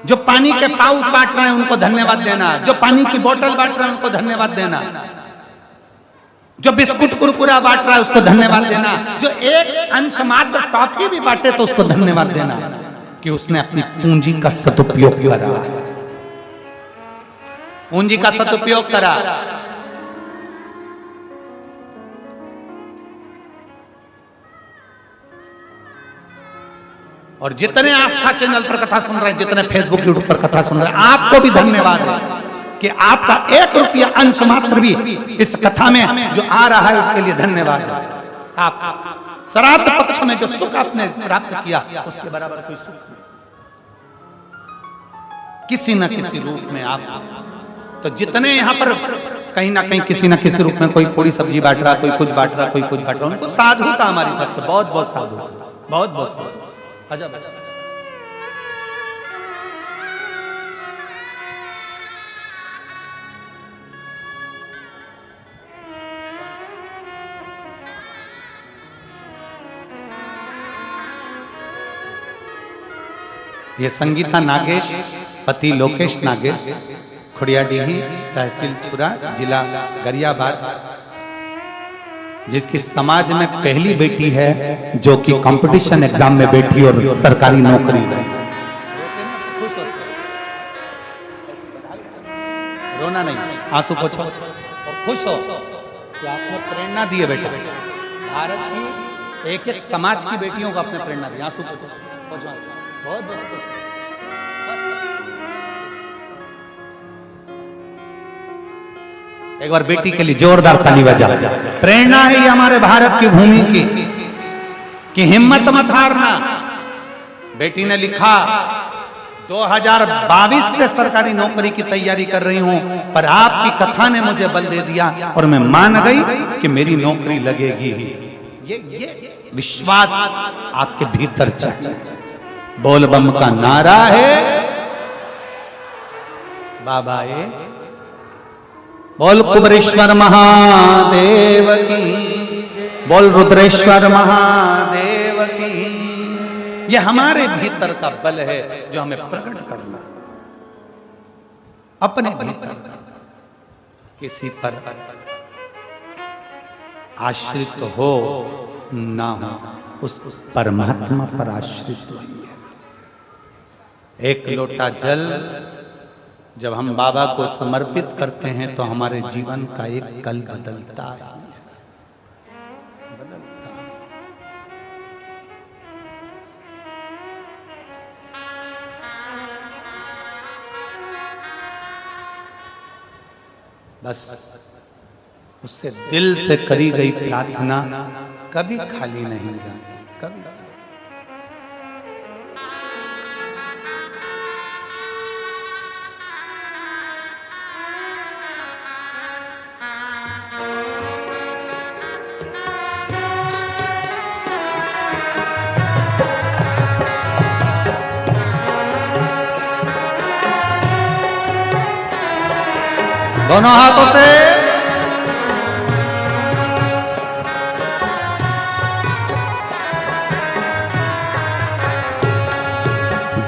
जो पानी के पाउच बांट रहे हैं उनको धन्यवाद देना, जो पानी की बोतल बांट रहे हैं उनको धन्यवाद देना। जो बिस्कुट कुरकुरा बांट रहा है उसको धन्यवाद देना, जो एक अंश मात्र टॉफी भी बांटे तो उसको धन्यवाद देना कि उसने अपनी पूंजी का सदुपयोग करा, पूंजी का सदुपयोग करा। और जितने आस्था चैनल पर कथा सुन रहे हैं, जितने फेसबुक यूट्यूब पर कथा सुन रहे हैं, आपको भी धन्यवाद है कि आपका 1 रुपया अंश मात्र भी इस कथा में जो आ रहा है उसके लिए धन्यवाद है। आप श्राद्ध पक्ष में जो सुख आपने प्राप्त किया उसके बराबर कोई सुख नहीं, किसी न किसी रूप में आप। तो जितने यहाँ पर कहीं ना कहीं किसी न किसी रूप में कोई पूरी सब्जी बांट रहा, कोई कुछ बांट रहा, कोई कुछ बांट रहा, उनको साधुता हमारी तरफ से बहुत बहुत साधु, बहुत बहुत साधु। ये संगीता नागेश, पति लोकेश नागेश, खुड़ियाडीही, तहसील चुरा, जिला गरियाबाद, जिसकी समाज में पहली बेटी है जो कि कंपटीशन एग्जाम में बैठी और सरकारी नौकरी है। रोना नहीं, आंसू पोछो और खुश हो कि आपने प्रेरणा दी है बेटा। भारत की एक एक समाज की बेटियों को आपने प्रेरणा दी। आंसू पोछो, बहुत बहुत। एक बार बेटी के लिए जोरदार ताली बजा। प्रेरणा है ये हमारे भारत की भूमि की कि हिम्मत मत हारना। बेटी ने लिखा 2022 से सरकारी नौकरी की तैयारी कर रही हूं, पर आपकी कथा ने मुझे बल दे दिया और मैं मान गई कि मेरी नौकरी लगेगी ही। ये विश्वास आपके भीतर चाहिए। बोल बम का नारा है बाबा, ये बोल कुबरेश्वर महादेव की, बोल रुद्रेश्वर महादेव की। ये हमारे भीतर का बल है जो हमें प्रकट करना। अपने भीतर किसी पर आश्रित हो ना हो, उस परमात्मा पर आश्रित होइए। एक लोटा जल जब हम बाबा को समर्पित करते हैं तो हमारे जीवन का एक कल बदलता है, बदलता है। बस उससे दिल से करी गई प्रार्थना कभी खाली नहीं जाती, कभी। दोनों हाथों से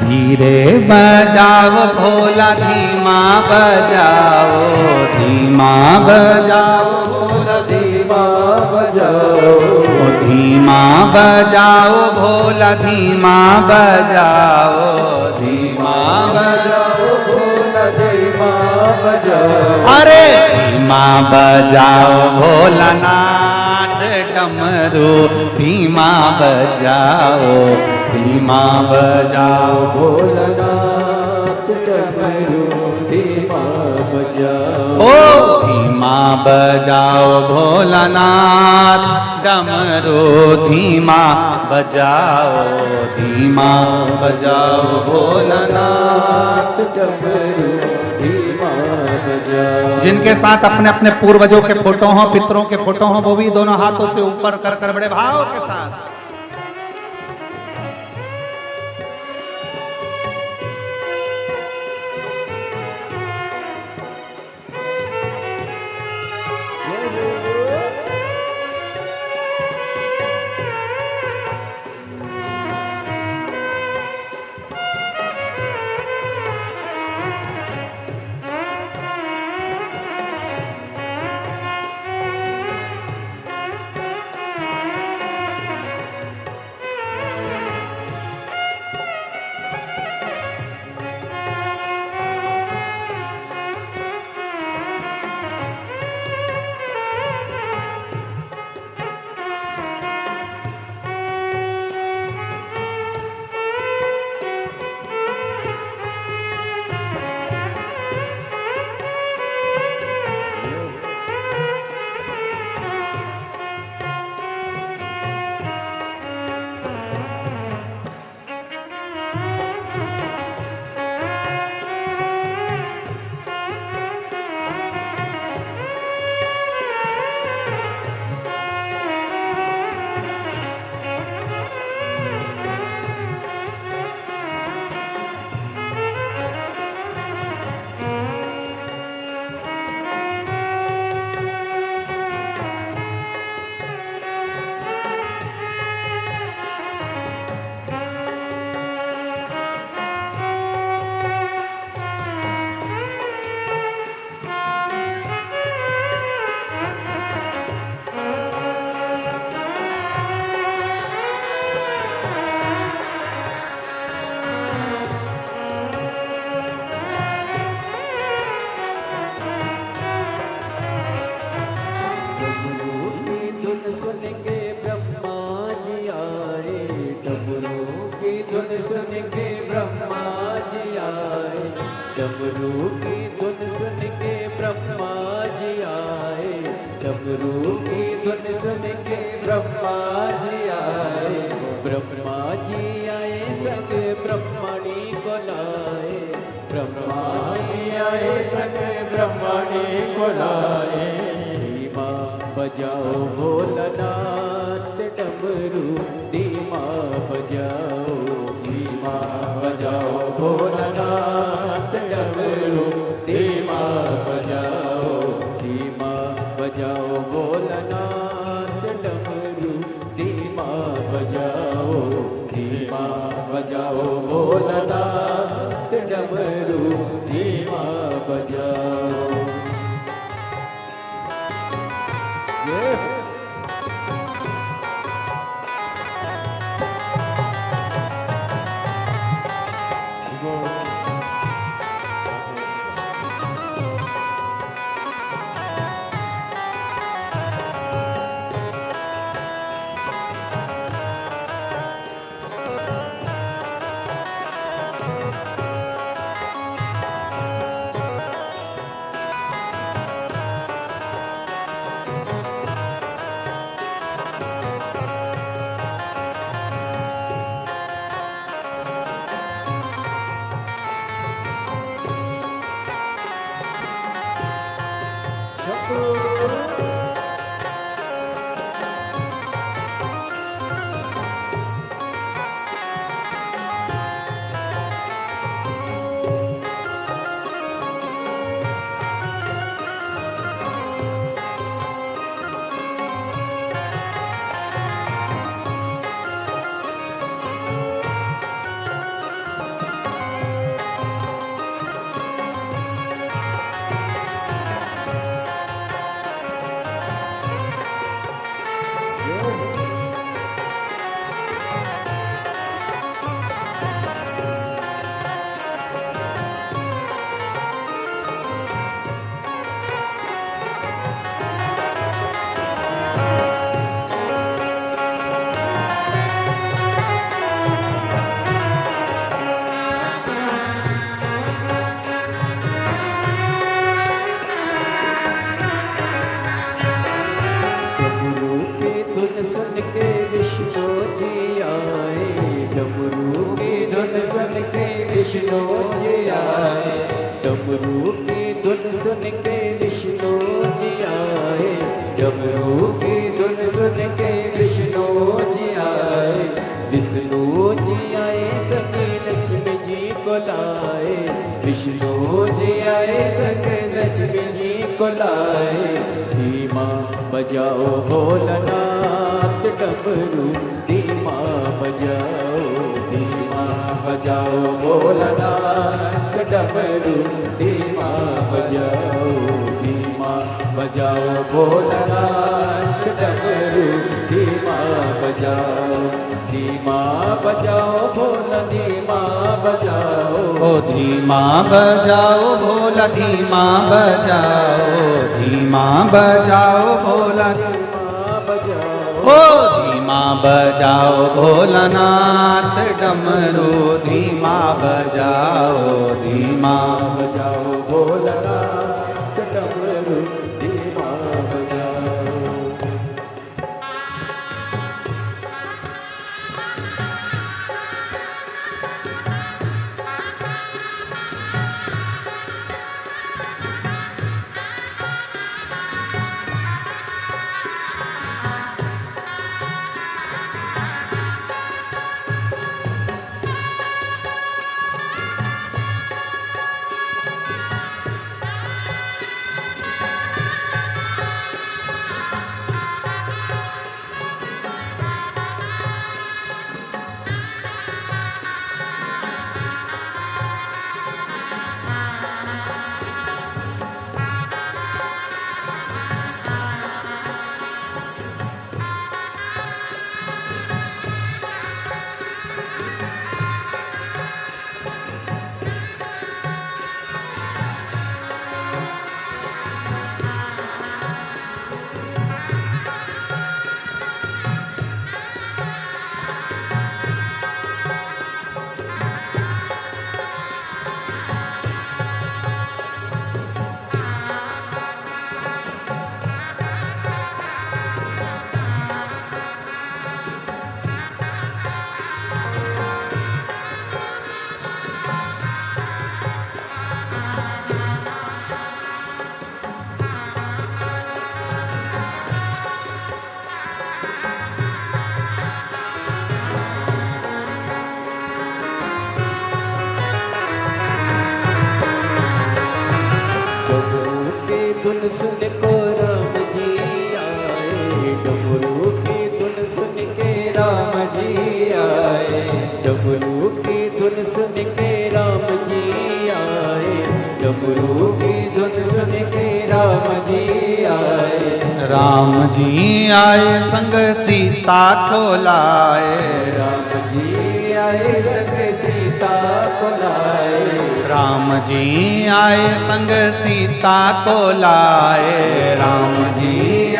धीरे बजाओ भोला, धीमा बजाओ, धीमा बजाओ भोला, धीमा बजाओ, धीमा बजाओ भोला, धीमा बजाओ, धीमा बजाओ भोला, धीमा बजाओ। अरे धीमा बजाओ भोलानाथ डमरू, धीमा बजाओ, धीमा बजाओ भोलानाथ डमरू, धीमा बजाओ। ओ धीमा बजाओ भोलानाथ डमरू, धीमा बजाओ, धीमा बजाओ भोलानाथ डमरू, धीमा बजाओ। जिनके साथ अपने अपने पूर्वजों के फोटो हों, पितरों के फोटो हों, वो भी दोनों हाथों से ऊपर कर कर बड़े भाव के साथ डमरू की धुन सुन के ब्रह्मा जी आए, डमरू की धुन सुन के ब्रह्मा जी आए, ब्रह्मा जी आए संग ब्रह्मणी को लाए, ब्रह्मा जी आए संग ब्रह्मणी को लाए। धीमा बजाओ भोलानाथ डमरू, धीमा बजाओ, धीमा बजाओ भोलानाथ डमरू, धीमा बजाओ, धीमा बजाओ भोलानाथ डमरू, धीमा बजाओ, धीमा बजाओ भोलानाथ डमरू, धीमा बजाओ। विष्णु जी आए, डमरू की धुन सुन के विष्णु जी आए, डमरू की धुन सुन के विष्णु जी आए, विष्णु जी आए सके लक्ष्मी जी को लाए, विष्णु जी आए सके लक्ष्मी जी को लाए। धीमा बजाओ भोलानाथ डमरू, धीमा बजाओ, धीमा बजाओ भोलानाथ डमरू, धीमा बजाओ, धीमा बजाओ भोलानाथ डमरू, धीमा बजाओ, धीमा बजाओ भोला, धीमा बजाओ, ओ धीमा बजाओ भोला, धीमा बजाओ, धीमा बजाओ भोला, धीमा बजाओ, ओ धीमा बजाओ भोलानाथ डमरू, धीमा बजाओ, धीमा बजाओ भोलानाथ डमरू, धीमा बजाओ। डमरू की धुन सुन के राम जी आए। राम जी आए संग सीता को लाए। राम जी आए संग सीता को लाए। राम जी आए संग सीता को लाए। राम जी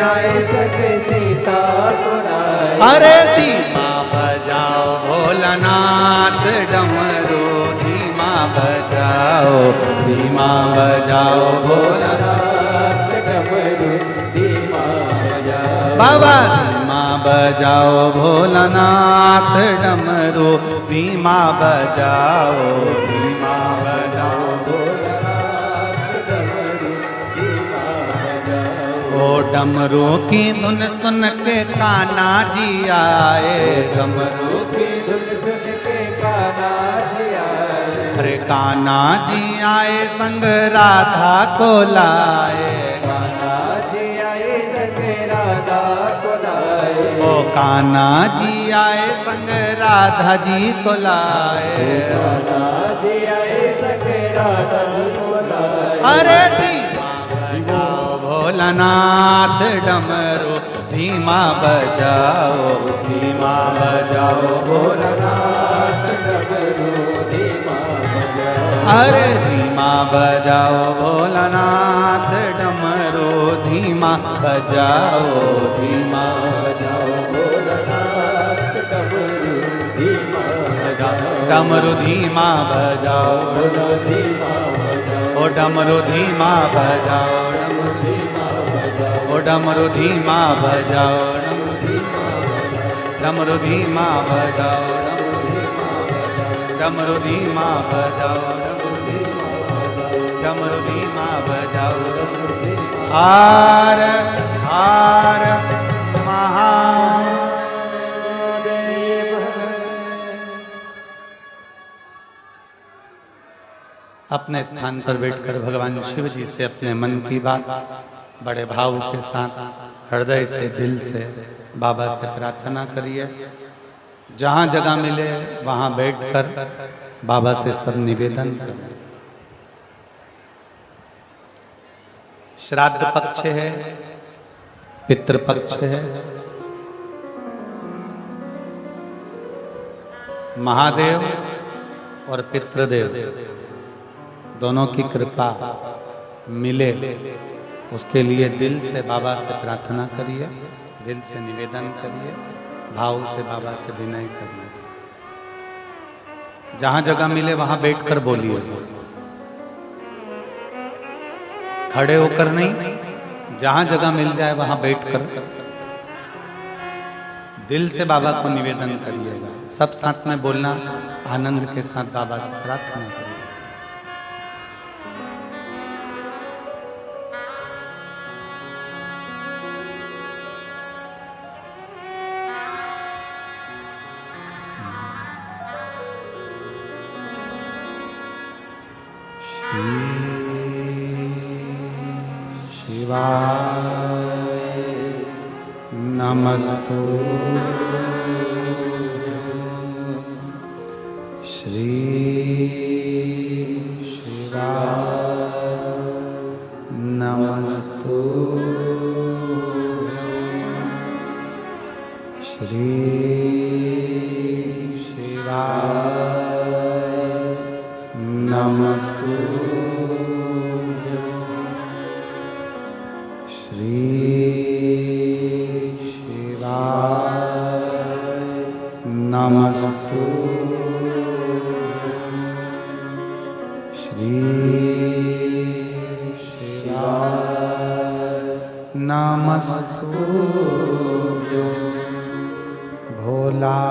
आए संग सीता को लाए। अरे धीमा बजाओ भोलानाथ डमरू धीमा बजाओ, धीमा बजाओ भोलानाथ डमरू धीमा बजाओ। बाबा धीमा बजाओ भोलानाथ डमरू धीमा बजाओ, धीमा बजाओ भोलानाथ डमरू धीमा बजाओ। ओ डमरू की धुन सुन के कान्हा जी आए। डमरू की धुन सुन के कान्हा जी आए। अरे कान्हा जी आए संग राधा को लाए। कान्हा जी आए संग राधा को लाए। ओ कान्हा जी आए संग राधा जी को लाए। कान्हा जी आए संग राधा जी को लाए। अरे धीमा बजाओ भोलानाथ डमरू धीमा बजाओ, धीमा बजाओ भोलानाथ डमरू धीमा बजाओ। अरे धीमा बजाओ भोलानाथ डमरू धीमा बजाओ, धीमा बजाओ भोलानाथ डमरू धीमा बजाओ। डमरू धीमा बजाओ, बोलो धीमा बजाओ। ओ डमरू धीमा बजाओ, ओ डमरू धीमा बजाओ, डमरू धीमा बजाओ, डमरू धीमा बजाओ, डमरू धीमा बजाओ। हार हार महादेव। अपने स्थान पर बैठकर भगवान शिव जी से अपने मन की बात बड़े भाव के साथ हृदय से दिल से बाबा से प्रार्थना करिए। जहाँ जगह मिले वहाँ बैठकर बाबा से सब निवेदन करें। श्राद्ध पक्ष है, पितृ पक्ष है। महादेव और पितृदेव दोनों की कृपा मिले, उसके लिए दिल से बाबा से प्रार्थना करिए, दिल से निवेदन करिए, भाव से बाबा से विनय करिए। जहां जगह मिले वहां बैठकर बोलिए, खड़े होकर नहीं। जहां जगह मिल जाए वहां बैठकर दिल से बाबा को निवेदन करिएगा। सब साथ में बोलना, आनंद के साथ बाबा से प्रार्थना करिए। शिवाय नमस्तु। श्री शिवाय नमस्तु। श्री शिवाय नमस्तु। श्री शिवाय नमस्तु। श्री शिवाय नमस्तु। भोला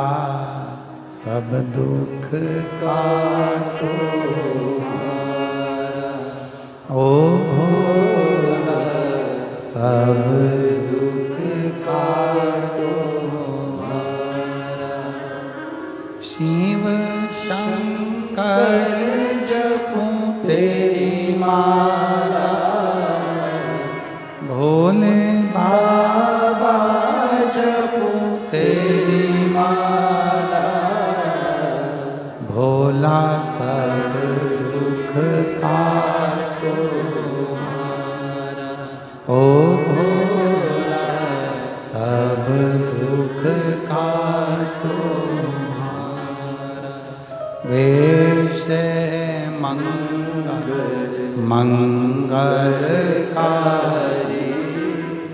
सब दुख काटो ओ भोला सब दुख काटो। शिव शंकर जपूं तेरी माला, भोले बाबा जपूं तेरी माला। भोला सब दुख काटो मंगलकारी,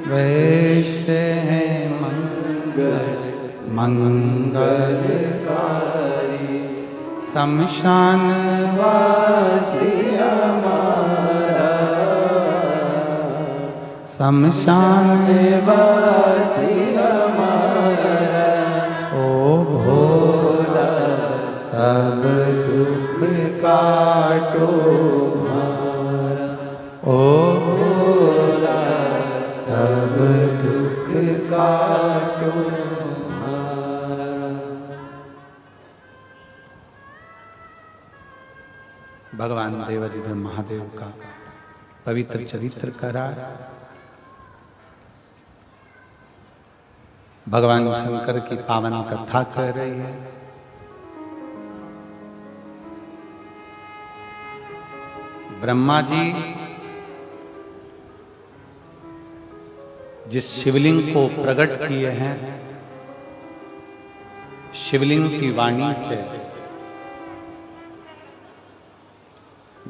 वैश्य है मंगलकारी, शमशान वासी हमारा, शमशान वासी हमारा, ओ भोला सब दुख काटो हमारा, ओ भोला सब दुख काटो हमारा। भगवान देवाधिदेव महादेव का पवित्र चरित्र करा, भगवान शंकर की पावन कथा कह रही है। ब्रह्मा जी जिस शिवलिंग को प्रकट किए हैं, शिवलिंग की वाणी से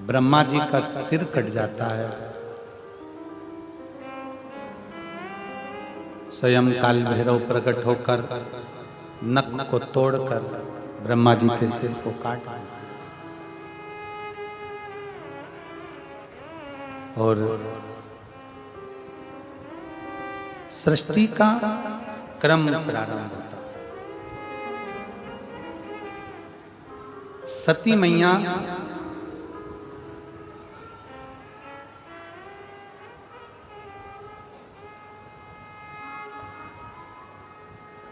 ब्रह्मा जी का सिर कट जाता है। स्वयं काल भैरव प्रकट होकर नख को तोड़कर ब्रह्मा जी के सिर को काट दिया और सृष्टि का क्रम प्रारंभ होता है। सती मैया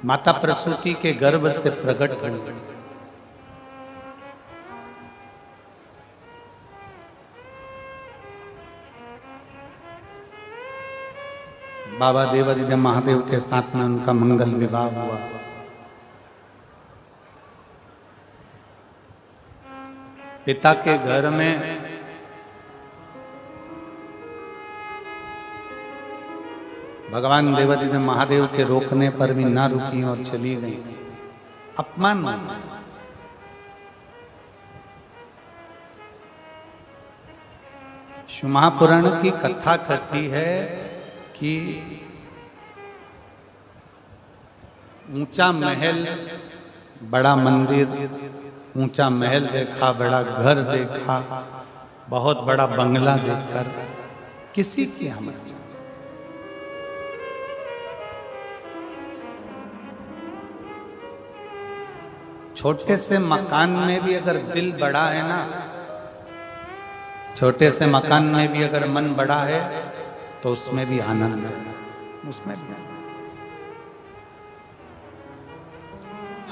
माता प्रसूति के गर्भ से प्रकट हुई। बाबा देवाधिदेव महादेव के साथ में उनका मंगल विवाह हुआ। पिता के घर में भगवान देवाधिदेव महादेव के रोकने पर भी ना रुकी और चली गई। अपमान माना। शिव महापुराण की कथा कहती है कि ऊंचा महल, बड़ा मंदिर, ऊंचा महल देखा, बड़ा घर देखा, बहुत बड़ा बंगला देखकर किसी की हिम्मत, छोटे से मकान में भी अगर दिल बड़ा है ना, छोटे से मकान में भी अगर मन बड़ा है तो उसमें भी आनंद है, उसमें भी आनंद।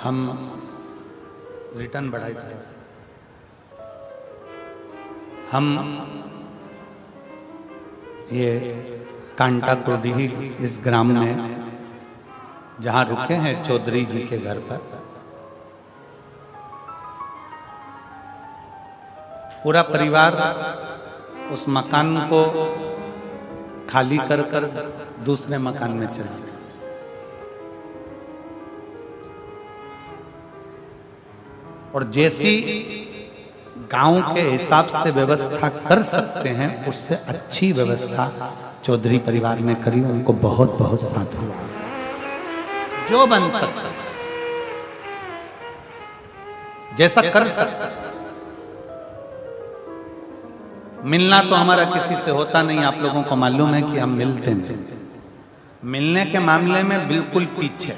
हम रिटर्न बढ़ाई थोड़ा सा। हम ये कांटा कोडीही इस ग्राम में जहां रुके हैं चौधरी जी के घर पर, पूरा परिवार उस मकान को खाली कर कर दूसरे मकान में चला गया। और जैसी गांव के हिसाब से व्यवस्था कर सकते हैं उससे अच्छी व्यवस्था चौधरी परिवार ने करी। उनको बहुत बहुत साधुवाद। जो बन सकता है, जैसा कर सकता है। मिलना तो हमारा किसी से होता नहीं, आप लोगों को मालूम है कि हम मिलते नहीं। मिलने के मामले में बिल्कुल पीछे।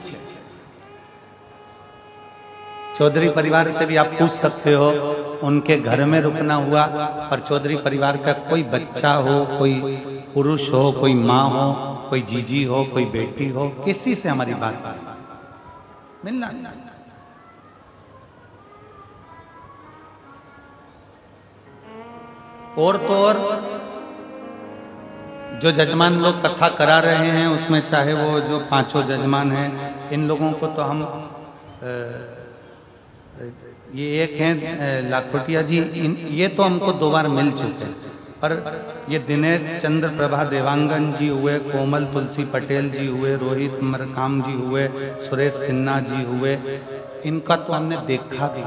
चौधरी परिवार से भी आप पूछ सकते हो, उनके घर में रुकना हुआ और चौधरी परिवार का कोई बच्चा हो, कोई पुरुष हो, कोई माँ हो, कोई जीजी हो, कोई बेटी हो, किसी से हमारी बात मिलना। और तो और जो जजमान लोग कथा करा रहे हैं उसमें चाहे वो जो पांचों जजमान हैं, इन लोगों को तो हम ये एक हैं लाखोटिया जी, ये तो हमको 2 बार मिल चुके हैं। पर ये दिनेश चंद्र प्रभा देवांगन जी हुए, कोमल तुलसी पटेल जी हुए, रोहित मरकाम जी हुए, सुरेश सिन्हा जी हुए, इनका तो हमने देखा भी।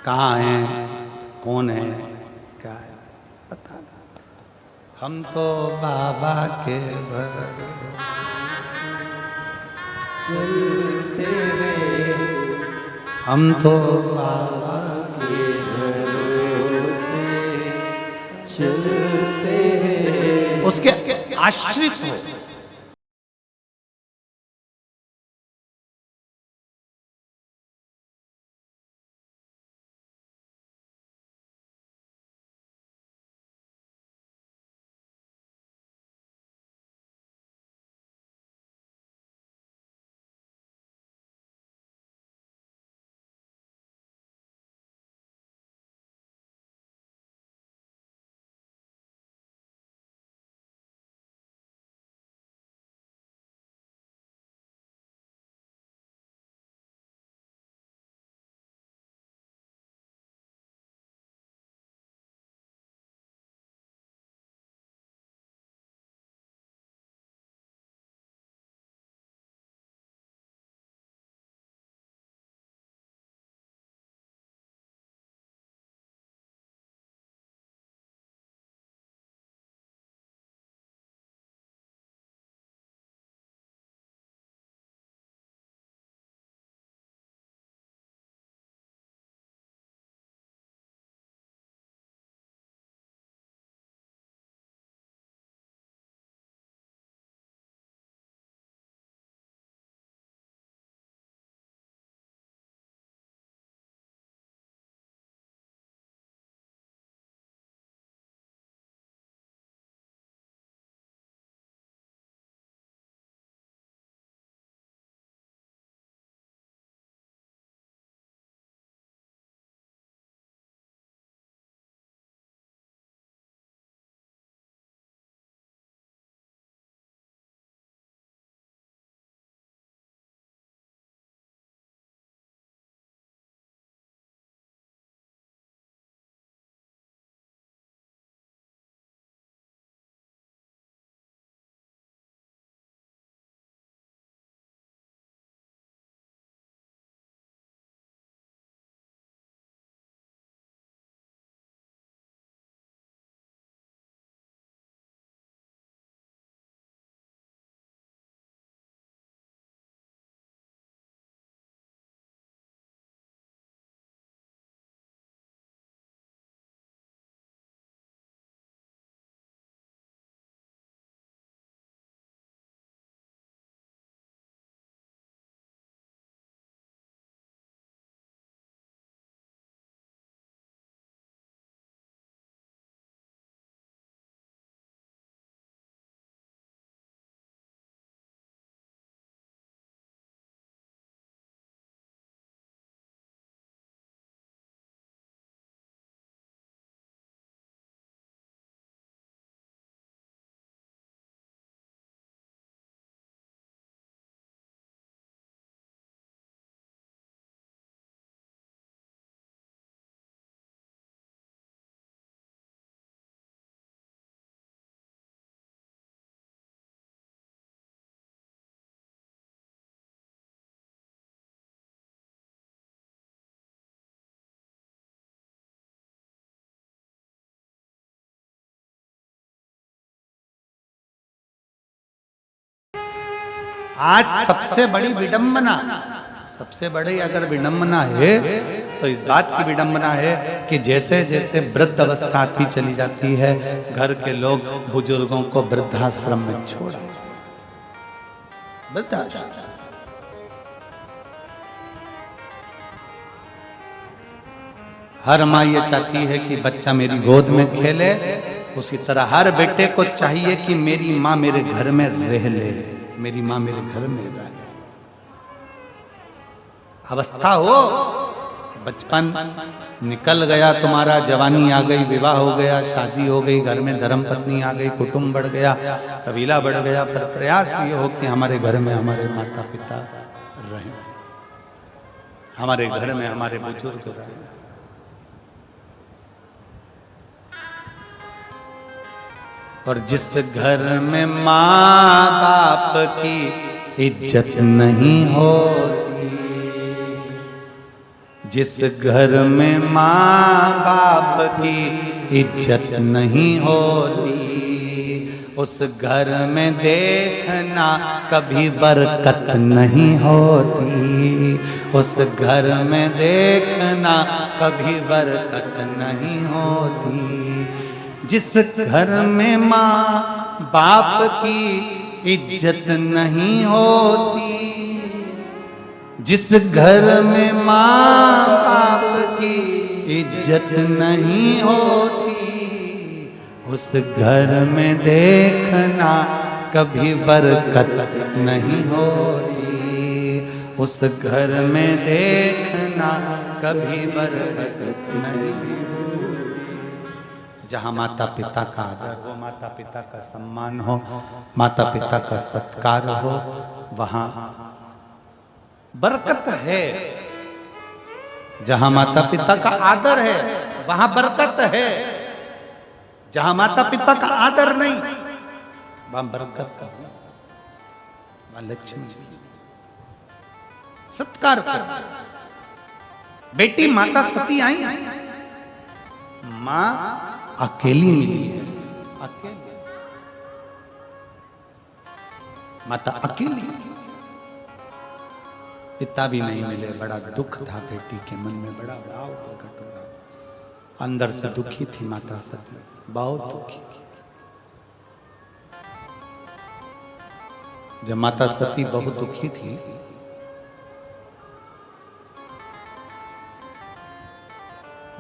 कहाँ हैं, कौन है, क्या है, पता नहीं। हम तो बाबा के चलते हैं, हम तो बाबा के भरोसे चलते हैं। उसके आश्रित हो। आज सबसे बड़ी विडंबना, सबसे बड़ी अगर विडंबना है तो इस बात की विडंबना है कि जैसे जैसे वृद्ध अवस्था आती चली जाती है, घर के लोग बुजुर्गों को वृद्धाश्रम में छोड़ा। वृद्धाश्रम हर माँ ये चाहती है कि बच्चा मेरी गोद में खेले, उसी तरह हर बेटे को चाहिए कि मेरी माँ मेरे घर में रह ले, मेरी माँ मेरे घर में रहे। अवस्था हो, बचपन निकल गया तुम्हारा, जवानी आ गई, विवाह हो गया, शादी हो गई, घर में धर्म पत्नी आ गई, कुटुंब बढ़ गया, कबीला बढ़ गया, पर प्रयास ये हो कि हमारे घर में हमारे माता पिता रहें, हमारे घर में हमारे बुजुर्ग रहें। और जिस घर में माँ बाप की इज्जत नहीं होती, जिस घर में माँ बाप की इज्जत नहीं होती, उस घर में देखना कभी बरकत नहीं होती। उस घर में देखना कभी बरकत नहीं होती। जिस घर में माँ बाप की इज्जत नहीं होती, जिस घर में माँ बाप की इज्जत नहीं होती, उस घर में देखना कभी बरकत नहीं होती। उस घर में देखना कभी बरकत नहीं होती। जहाँ माता पिता का आदर हो, माता पिता का सम्मान हो, माता पिता का सत्कार हो, वहाँ बरकत है। जहाँ माता पिता का आदर है वहाँ बरकत है। जहां माता पिता का आदर नहीं वहां बरकत का, वहां लक्ष्मी सत्कार कर। बेटी माता सती आई, मां अकेली मिली है, अकेली माता अकेली, पिता भी नहीं मिले। बड़ा दुख था बेटी के मन में, बड़ा भाव प्रकट हो रहा, अंदर से दुखी थी माता सती, बहुत दुखी। जब माता सती बहुत दुखी थी,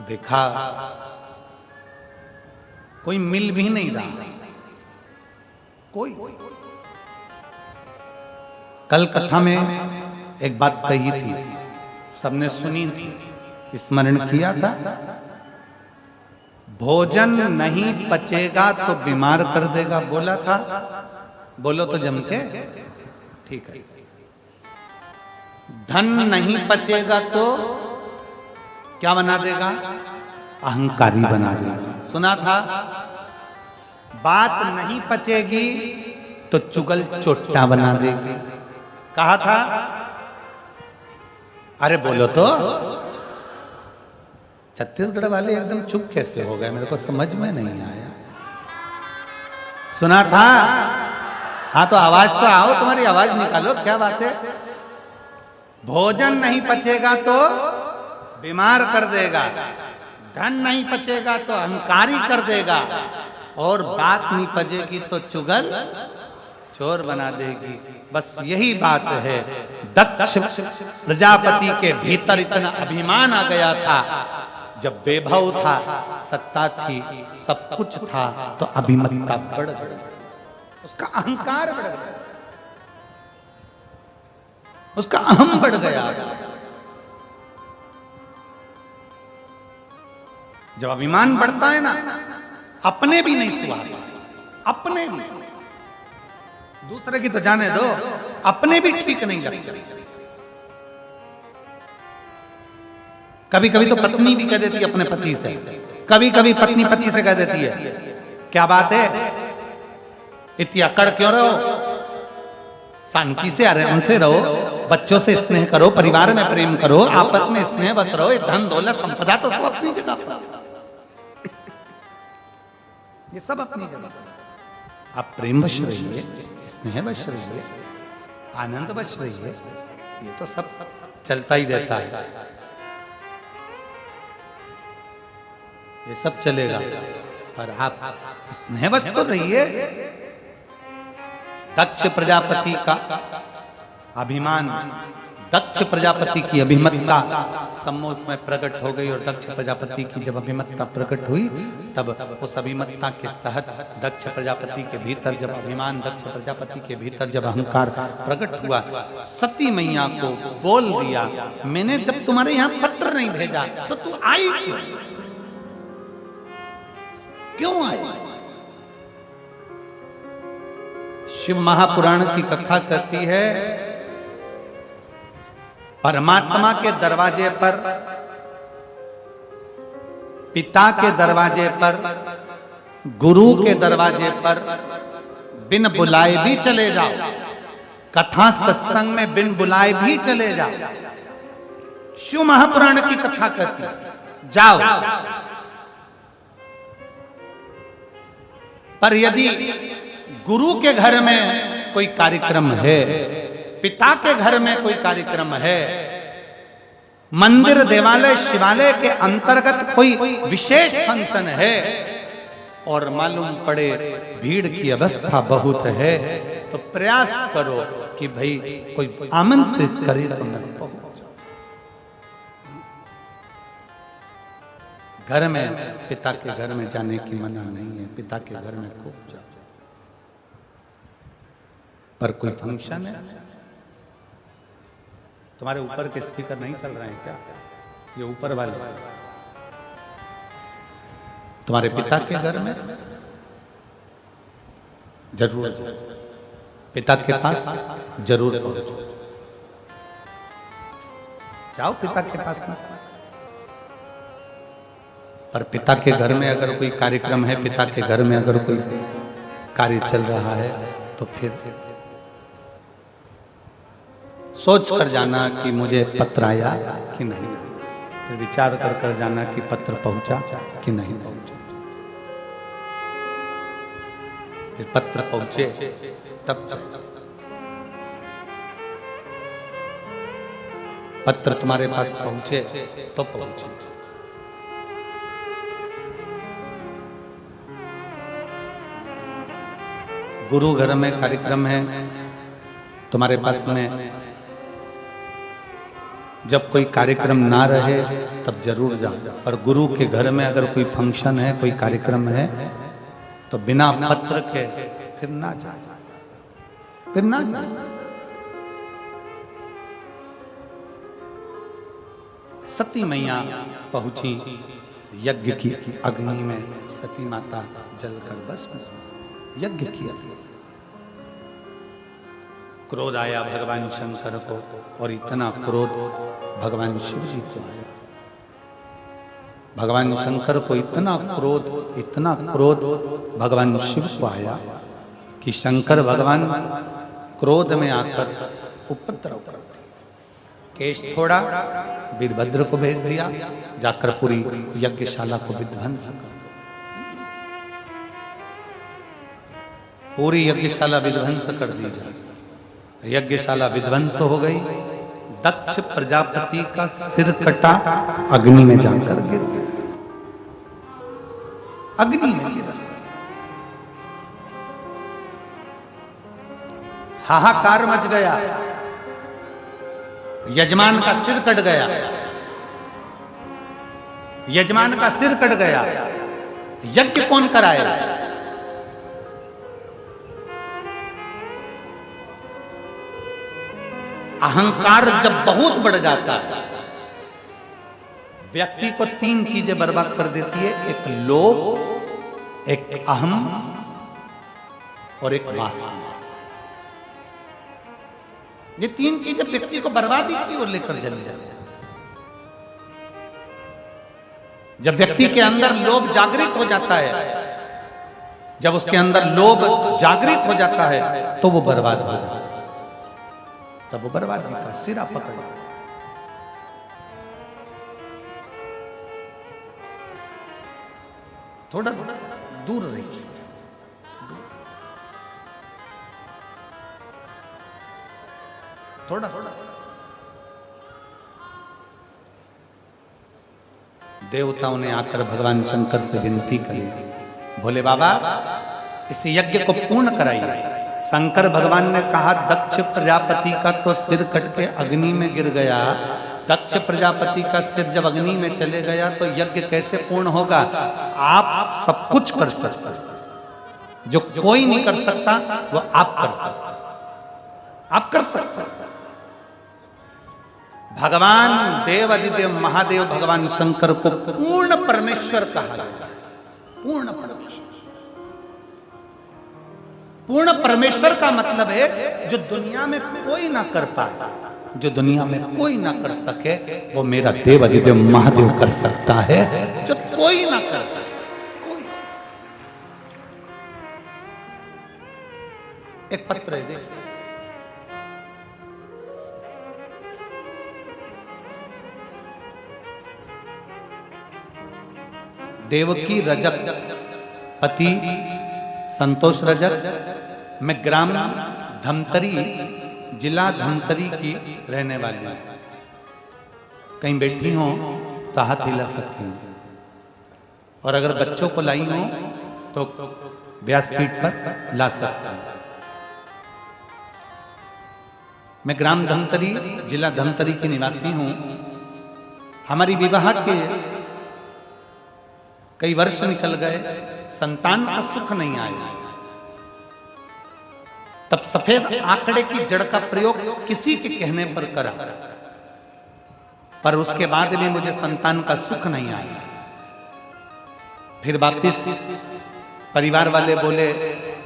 देखा कोई मिल भी नहीं रहा, कोई। कल कथा में एक बात कही थी, सबने सुनी थी, स्मरण किया था। भोजन नहीं पचेगा तो बीमार कर देगा, बोला था। बोलो तो जम के, ठीक है। धन नहीं पचेगा तो क्या बना देगा? अहंकारी बना देगा, सुना था। बात नहीं पचेगी तो चुगल चोट्टा बना देगी, कहा था। अरे बोलो तो। छत्तीसगढ़ वाले एकदम चुप कैसे हो गए, मेरे को समझ में नहीं आया। सुना था? हाँ तो आवाज तो आओ, तुम्हारी आवाज निकालो, क्या बात है। भोजन नहीं पचेगा तो बीमार कर देगा, धन नहीं पचेगा तो अहंकारी कर देगा, और बात नहीं पचेगी तो चुगल चोर बना देगी। बस यही बात है। दक्ष प्रजापति के भीतर इतना अभिमान आ गया था, जब वैभव था, सत्ता थी, सब कुछ था, तो अभिमतता बढ़ गई, उसका अहंकार बढ़ गया, उसका अहम बढ़ गया। जब अभिमान बढ़ता है ना, अपने भी नहीं सुहाता, अपने भी, दूसरे की तो जाने दो, अपने भी ठीक नहीं लगते। कभी कभी तो पत्नी भी कह देती है अपने पति से, कभी कभी पत्नी पति से कह देती है, क्या बात है, इतनी अकड़ क्यों रहो, शांति से आराम से रहो, बच्चों से स्नेह करो, परिवार में प्रेम करो, आपस में स्नेह बस रहो। ये धन दौलत संपदा तो सब अपनी जगह पर, ये सब अपनी जगह। आप प्रेम वश रहिए, स्नेह वश रहिए, आनंद वश रहिए, ये तो सब चलता ही रहता है, ये सब चलेगा। पर आप स्नेहवश तो रहिए। दक्ष प्रजापति का अभिमान, दक्ष प्रजापति की अभिमतता सम्मुख में प्रकट हो गई, और दक्ष प्रजापति की जब अभिमतता प्रकट हुई, तब उस अभिमतता के तहत दक्ष प्रजापति के भीतर जब अभिमान, दक्ष प्रजापति के भीतर जब अहंकार प्रकट हुआ, सती मैया को बोल दिया, मैंने जब तुम्हारे यहाँ पत्र नहीं भेजा तो तू आई क्यों आई? शिव महापुराण की कथा कहती है, परमात्मा के दरवाजे पर, पिता के दरवाजे पर, गुरु के दरवाजे पर बिन बुलाए भी चले जाओ, कथा सत्संग में बिन बुलाए भी चले जाओ, शिव महापुराण की कथा कहती है, जाओ। पर यदि गुरु के घर में कोई कार्यक्रम है, पिता के घर में कोई कार्यक्रम है, मंदिर देवालय शिवालय के अंतर्गत कोई विशेष फंक्शन है और मालूम पड़े भीड़ की अवस्था बहुत है, तो प्रयास करो कि भाई कोई आमंत्रित करे तो मैं पहुंच। घर में पिता के घर में जाने की मना नहीं है, पिता के घर में खूब जाओ। पर कोई फंक्शन है, तुम्हारे ऊपर के स्पीकर नहीं चल रहे हैं क्या? ये ऊपर वाले तुम्हारे पिता के घर में जरूर जाओ, पिता के पास जरूर पहुंचो। जाओ पिता के पास में। पर पिता के घर में अगर कोई कार्यक्रम है, पिता के घर में अगर कोई कार्य चल रहा है, तो फिर सोच कर जाना कि मुझे पत्र आया कि नहीं, फिर विचार कर कर जाना कि पत्र पहुंचा कि नहीं पहुंचा। फिर पत्र पहुंचे तब पत्र तुम्हारे पास पहुंचे तो पहुंचे। गुरु घर में कार्यक्रम है तुम्हारे पास में, जब कोई कार्यक्रम ना रहे तब जरूर जाओ। और गुरु के घर में अगर कोई फंक्शन है, कोई कार्यक्रम है, तो बिना पत्र के फिर ना जाओ, फिर ना जाओ। सती मैया पहुंची यज्ञ की अग्नि में, सती माता जलकर बस यज्ञ किया। क्रोध आया भगवान शंकर को, और इतना क्रोध भगवान शिव जी को आया। भगवान शंकर को इतना क्रोध भगवान शिव को आया कि शंकर भगवान क्रोध में आकर उपद्रव कर दिया। केश थोड़ा, वीरभद्र को भेज दिया, जाकर पूरी यज्ञशाला को विध्वंस कर, पूरी यज्ञशाला विध्वंस कर दी जाए। यज्ञशाला विध्वंस हो गई। दक्ष प्रजापति का सिर कटा, अग्नि में जाकर गिर गया, अग्नि में गिरा। हाहाकार मच गया, यजमान का सिर कट गया, यजमान का सिर कट गया। यज्ञ कौन कराए? अहंकार जब बहुत बढ़ जाता है, व्यक्ति को तीन चीजें बर्बाद कर देती है, एक लोभ, एक अहम और एक वासना। ये तीन चीजें व्यक्ति को बर्बादी की ओर लेकर चली जाती है। जब व्यक्ति के अंदर लोभ जागृत हो जाता है, जब उसके अंदर लोभ जागृत हो जाता है, तो वो बर्बाद हो जाता है, तब वो बर्बादी का सिरा पकड़। थोड़ा दूर रहिए, थोड़ा देवताओं ने आकर भगवान शंकर से विनती करी, भोले बाबा इस यज्ञ को पूर्ण कराइए। शंकर भगवान ने कहा, दक्ष प्रजापति का तो सिर कट के अग्नि में गिर गया। दक्ष प्रजापति का सिर जब अग्नि में चले गया तो यज्ञ कैसे पूर्ण होगा? आप सब कुछ कर सकते, जो कोई नहीं कर सकता वो आप कर सकते, आप कर सकते। भगवान देवादिदेव महादेव भगवान शंकर को पूर्ण परमेश्वर कहा गया। पूर्ण परमेश्वर, पूर्ण परमेश्वर का मतलब है जो दुनिया में कोई ना कर पाए, जो दुनिया में कोई ना कर सके, वो मेरा देवादिदेव महादेव कर सकता है, जो कोई ना कर पाए। कोई। एक पत्र है, देखिए, देवकी रजक पति संतोष रजक, मैं ग्राम धमतरी, जिला धमतरी की रहने वाली हूँ। कहीं बैठी हो तो हाथ हिला सकती हूँ, और अगर बच्चों को लाई हो तो व्यासपीठ पर ला सकता हूँ। मैं ग्राम धमतरी, जिला धमतरी की निवासी हूँ। हमारी विवाह के कई वर्ष निकल गए, संतान का सुख नहीं आया। तब सफेद आंकड़े की जड़ का प्रयोग किसी के कहने पर करा, पर उसके बाद भी मुझे संतान का सुख नहीं आया। फिर वापिस परिवार वाले बोले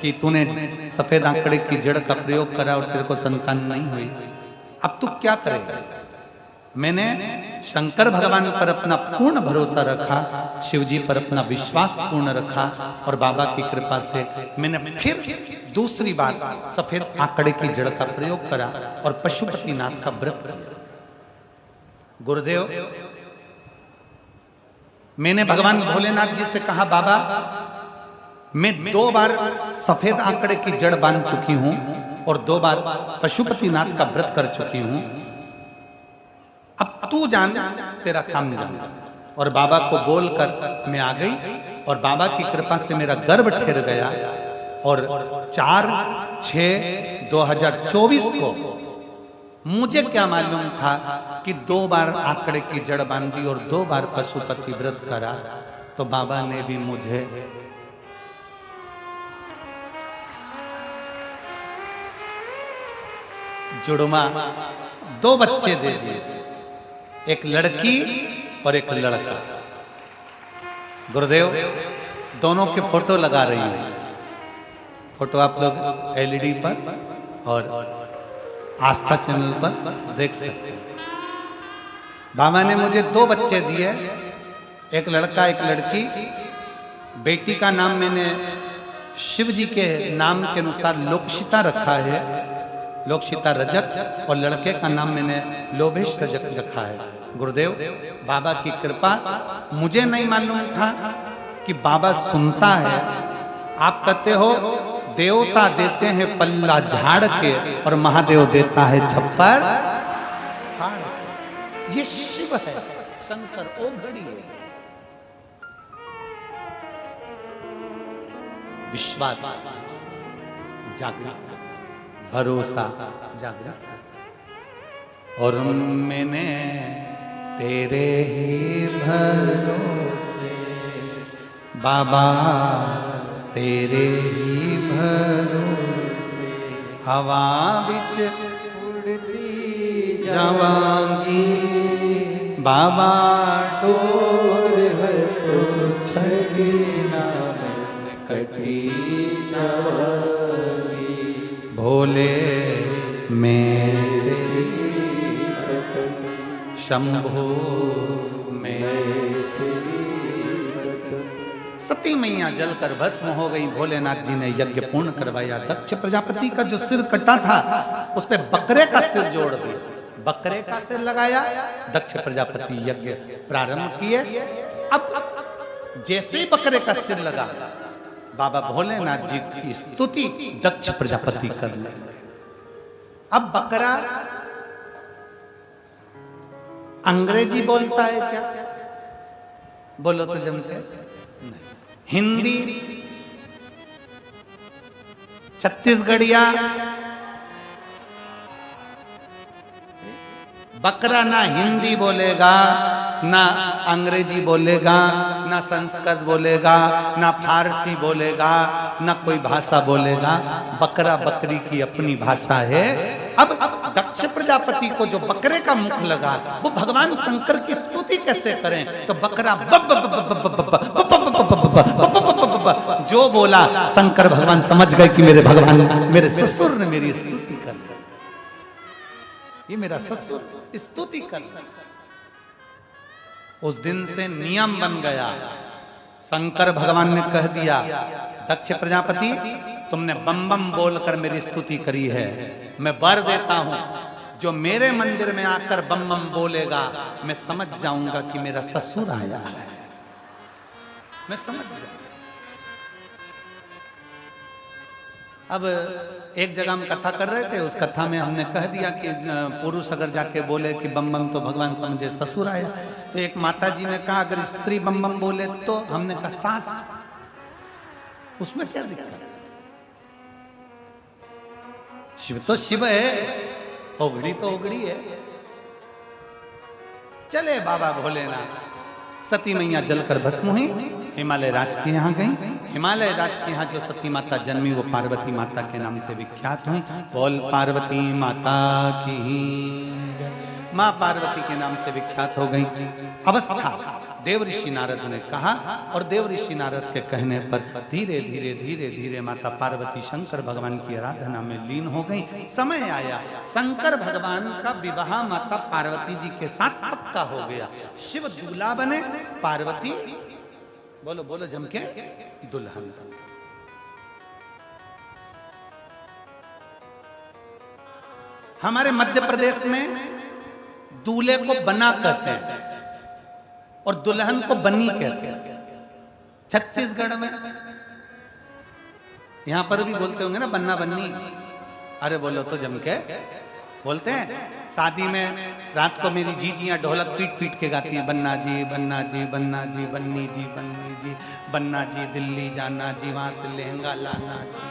कि तूने सफेद आंकड़े की जड़ का प्रयोग करा और तेरे को संतान नहीं हुई, अब तू क्या करे। मैंने शंकर भगवान पर अपना पूर्ण भरोसा रखा, शिव जी पर अपना विश्वास पूर्ण रखा, और बाबा की कृपा से मैंने फिर दूसरी बार सफेद आंकड़े की जड़ का प्रयोग करा और पशुपतिनाथ का व्रत किया। गुरुदेव, मैंने भगवान भोलेनाथ जी से कहा, बाबा मैं 2 बार सफेद आंकड़े की जड़ बांध चुकी हूं और 2 बार पशुपतिनाथ का व्रत कर चुकी हूं, अब तू जान, तेरा काम जान। और बाबा को बोलकर मैं आ गई, और बाबा की कृपा से मेरा गर्भ ठहर गया, और 4/6/2024 को मुझे क्या मालूम था कि 2 बार आंकड़े की जड़ बांधी और 2 बार पशुपति व्रत करा, तो बाबा ने भी मुझे जुड़वा 2 बच्चे दे दिए, एक लड़की और एक लड़का। गुरुदेव, दोनों के फोटो लगा रही हूं। फोटो आप लोग एलईडी पर और आस्था चैनल पर देख सकते हैं। बाबा ने मुझे 2 बच्चे दिए, एक लड़का एक लड़की। बेटी का नाम मैंने शिव जी के नाम के अनुसार लोकशिता रखा है, लोकशिता रजक, और लड़के का नाम मैंने लोभेश रजक रखा है। गुरुदेव, बाबा की कृपा, मुझे नहीं मालूम था कि बाबा सुनता है। आप कहते हो देवता देते हैं पल्ला झाड़ के और महादेव देता है छप्पर फाड़ के। ये शिव है, शंकर ओघड़ी है। विश्वास जागृत, भरोसा जागृत, और मैंने तेरे ही भरोसे बाबा, तेरे ही भरोसे हवा बिच उड़ती जावांगी, बाबा डोर है तो छड़ी नाम कटी जावांगी, भोले मैं तेरी शंभो मैं। सती मैया जलकर भस्म हो गई। भोलेनाथ जी ने यज्ञ पूर्ण करवाया। दक्ष प्रजापति का जो सिर कटा था उस पे बकरे का सिर जोड़ दिया, बकरे का सिर लगाया, दक्ष प्रजापति यज्ञ प्रारंभ किए। अब जैसे ही बकरे का सिर लगा, बाबा भोलेनाथ जी की स्तुति दक्ष प्रजापति करने। अब बकरा अंग्रेजी बोलता है क्या? बोलो तो जमते नहीं। हिंदी, छत्तीसगढ़िया, बकरा ना हिंदी बोलेगा, ना अंग्रेजी बोलेगा, ना संस्कृत बोलेगा, ना फारसी बोलेगा, ना कोई भाषा बोलेगा। बकरा बकरी की अपनी भाषा है। अब दक्ष प्रजापति को जो बकरे का मुख लगा, वो भगवान शंकर की स्तुति कैसे करें? तो बकरा जो बोला, शंकर भगवान समझ गए कि मेरे भगवान, मेरे ससुर ने मेरी स्तुति कर दी, ये मेरा ससुर स्तुति कर दी। उस दिन से नियम बन गया। शंकर भगवान ने कह दिया, दक्ष प्रजापति तुमने बम बम बोलकर मेरी स्तुति करी है, मैं वर देता हूं, जो मेरे मंदिर में आकर बम बम बोलेगा, मैं समझ जाऊंगा कि मेरा ससुर आया है। मैं समझ जाऊं। अब एक जगह हम कथा कर रहे थे, उस कथा में हमने कह दिया कि पुरुष अगर जाके बोले कि बम बम तो भगवान समझे ससुर आया। तो एक माता जी ने कहा अगर स्त्री बम बम बोले तो, हमने कहा सास, उसमें क्या दिक्कत? शिव तो शिव है, ओगड़ी तो ओगड़ी है। चले बाबा भोलेनाथ। सती मैया जलकर भस्म हुई, हिमालय राज के यहाँ गई। हिमालय राज के यहाँ जो सती माता जन्मी वो पार्वती माता के नाम से विख्यात हुई। बोल पार्वती माता की, माँ पार्वती के नाम से विख्यात हो गई। अवस्था देव ऋषि नारद ने कहा, और देव ऋषि नारद के कहने पर धीरे धीरे धीरे धीरे माता पार्वती शंकर भगवान की आराधना में लीन हो गई। समय आया, शंकर भगवान का विवाह माता पार्वती जी के साथ पक्का हो गया। शिव दूल्हा बने, पार्वती बोलो बोलो जम के दुल्हन। हमारे मध्य प्रदेश में दूल्हे को बना कहते हैं और दुल्हन को बनी कहते हैं। छत्तीसगढ़ में यहां पर भी बोलते होंगे ना बन्ना बन्नी। अरे बोलो तो जम के बोलते हैं। शादी में रात को मेरी जीजियां ढोलक पीट पीट के गाती हैं, बन्ना जी बन्ना जी बन्ना जी बन्नी जी बन्नी जी बन्ना जी दिल्ली जाना जी, वहां से लहंगा लाना जी।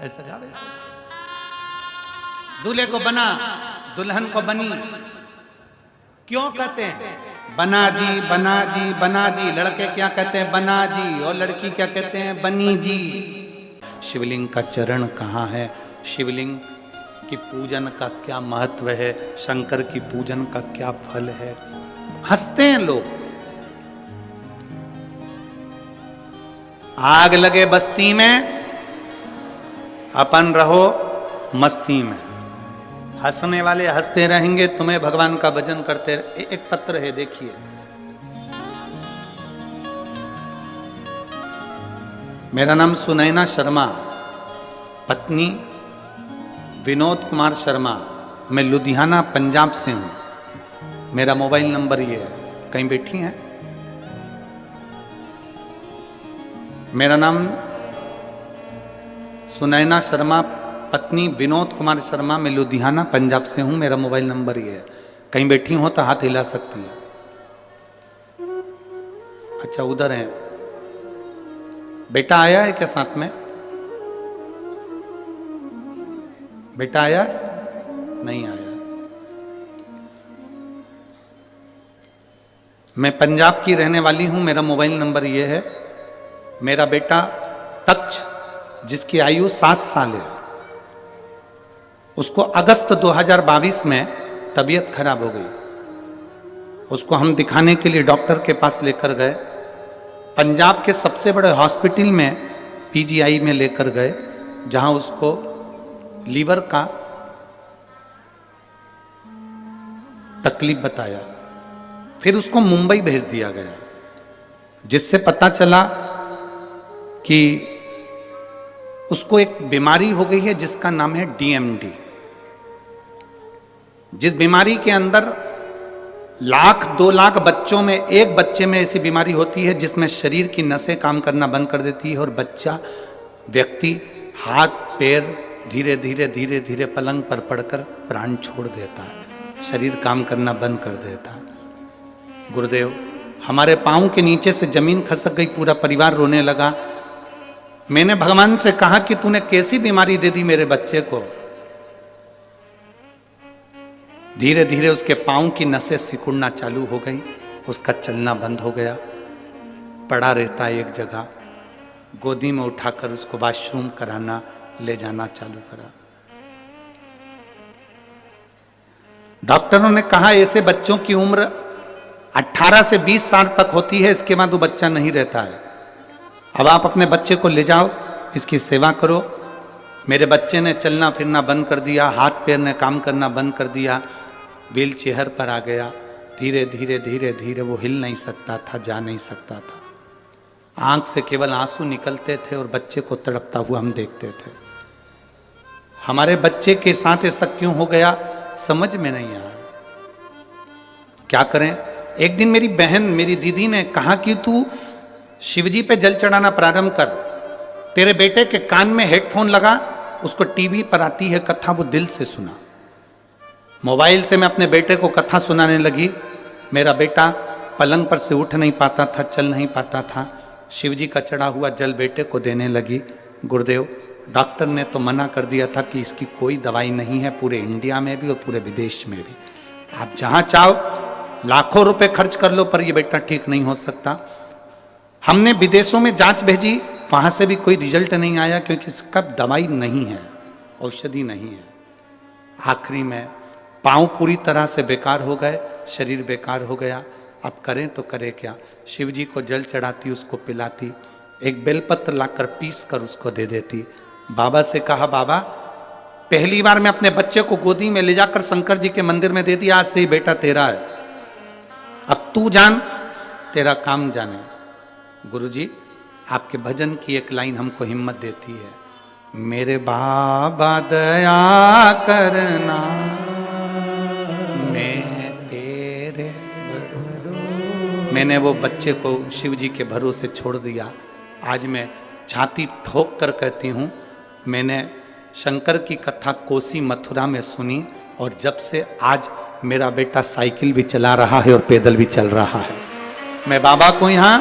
ऐसा गा रहे, दूल्हे को बना, दुल्हन को बनी। क्यों कहते हैं बना जी बना जी बना जी? लड़के क्या कहते हैं बना जी, और लड़की क्या कहते हैं बनी जी। शिवलिंग का चरण कहाँ है? शिवलिंग की पूजन का क्या महत्व है? शंकर की पूजन का क्या फल है? हंसते हैं लोग। आग लगे बस्ती में, अपन रहो मस्ती में। हंसने वाले हंसते रहेंगे, तुम्हें भगवान का भजन करते। एक पत्र है देखिए, मेरा नाम सुनैना शर्मा, पत्नी विनोद कुमार शर्मा, मैं लुधियाना पंजाब से हूं। मेरा मोबाइल नंबर ये है। कहीं बैठी हैं? मेरा नाम सुनैना शर्मा, पत्नी विनोद कुमार शर्मा, मैं लुधियाना पंजाब से हूं। मेरा मोबाइल नंबर ये है। कहीं बैठी हो तो हाथ हिला सकती है। अच्छा उधर है। बेटा आया है क्या साथ में? बेटा आया? नहीं आया। मैं पंजाब की रहने वाली हूं। मेरा मोबाइल नंबर ये है। मेरा बेटा तक्ष, जिसकी आयु 7 साल है, उसको अगस्त 2022 में तबीयत खराब हो गई। उसको हम दिखाने के लिए डॉक्टर के पास लेकर गए। पंजाब के सबसे बड़े हॉस्पिटल में पीजीआई में लेकर गए, जहां उसको लीवर का तकलीफ बताया। फिर उसको मुंबई भेज दिया गया, जिससे पता चला कि उसको एक बीमारी हो गई है जिसका नाम है डीएमडी। जिस बीमारी के अंदर 1,00,000-2 लाख बच्चों में एक बच्चे में ऐसी बीमारी होती है जिसमें शरीर की नसें काम करना बंद कर देती है और बच्चा व्यक्ति हाथ पैर धीरे धीरे धीरे धीरे पलंग पर पड़कर प्राण छोड़ देता है, शरीर काम करना बंद कर देता है। गुरुदेव, हमारे पांव के नीचे से जमीन खसक गई, पूरा परिवार रोने लगा। मैंने भगवान से कहा कि तूने कैसी बीमारी दे दी मेरे बच्चे को। धीरे धीरे उसके पांव की नसें सिकुड़ना चालू हो गई, उसका चलना बंद हो गया, पड़ा रहता है एक जगह। गोदी में उठाकर उसको वॉशरूम कराना ले जाना चालू करा। डॉक्टरों ने कहा ऐसे बच्चों की उम्र 18 से 20 साल तक होती है, इसके बाद वो बच्चा नहीं रहता है। अब आप अपने बच्चे को ले जाओ, इसकी सेवा करो। मेरे बच्चे ने चलना फिरना बंद कर दिया, हाथ पैर ने काम करना बंद कर दिया, व्हील चेयर पर आ गया। धीरे धीरे धीरे धीरे वो हिल नहीं सकता था, जा नहीं सकता था। आंख से केवल आंसू निकलते थे और बच्चे को तड़पता हुआ हम देखते थे। हमारे बच्चे के साथ ऐसा क्यों हो गया समझ में नहीं आया। क्या करें? एक दिन मेरी बहन, मेरी दीदी ने कहा कि तू शिवजी पे जल चढ़ाना प्रारंभ कर, तेरे बेटे के कान में हेडफोन लगा, उसको टीवी पर आती है कथा, वो दिल से सुना। मोबाइल से मैं अपने बेटे को कथा सुनाने लगी। मेरा बेटा पलंग पर से उठ नहीं पाता था, चल नहीं पाता था। शिवजी का चढ़ा हुआ जल बेटे को देने लगी। गुरुदेव, डॉक्टर ने तो मना कर दिया था कि इसकी कोई दवाई नहीं है, पूरे इंडिया में भी और पूरे विदेश में भी। आप जहां चाहो लाखों रुपए खर्च कर लो, पर ये बेटा ठीक नहीं हो सकता। हमने विदेशों में जांच भेजी, वहां से भी कोई रिजल्ट नहीं आया, क्योंकि इसका दवाई नहीं है, औषधि नहीं है। आखिरी में पांव पूरी तरह से बेकार हो गए, शरीर बेकार हो गया। अब करें तो करें क्या? शिव जी को जल चढ़ाती, उसको पिलाती, एक बेलपत्र लाकर पीस कर उसको दे देती। बाबा से कहा, बाबा पहली बार मैं अपने बच्चे को गोदी में ले जाकर शंकर जी के मंदिर में दे दिया, आज से ही बेटा तेरा है, अब तू जान, तेरा काम जाने। गुरुजी, आपके भजन की एक लाइन हमको हिम्मत देती है, मेरे बाबा दया करना, मैं तेरे भरोसे। मैंने वो बच्चे को शिव जी के भरोसे छोड़ दिया। आज मैं छाती ठोक कर कहती हूँ, मैंने शंकर की कथा कोसी मथुरा में सुनी, और जब से आज मेरा बेटा साइकिल भी चला रहा है और पैदल भी चल रहा है। मैं बाबा को यहाँ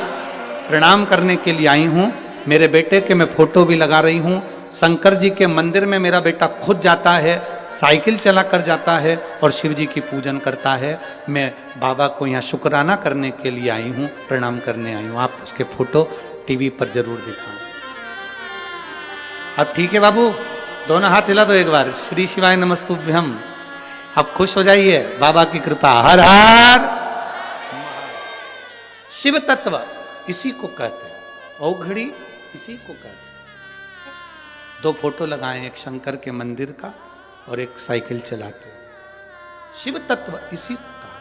प्रणाम करने के लिए आई हूँ। मेरे बेटे के मैं फोटो भी लगा रही हूँ। शंकर जी के मंदिर में मेरा बेटा खुद जाता है, साइकिल चला कर जाता है और शिव जी की पूजन करता है। मैं बाबा को यहाँ शुक्राना करने के लिए आई हूँ, प्रणाम करने आई हूँ। आप उसके फोटो टीवी पर जरूर दिखाएं। अब ठीक है बाबू, दोनों हाथ हिला दो एक बार, श्री शिवाय नमस्तुभ्यम। अब खुश हो जाइए, बाबा की कृपा। हर हर शिव तत्व इसी को कहते हैं, औघड़ी इसी को कहते हैं। दो फोटो लगाए, एक शंकर के मंदिर का और एक साइकिल चलाते। शिव तत्व इसी को कहा।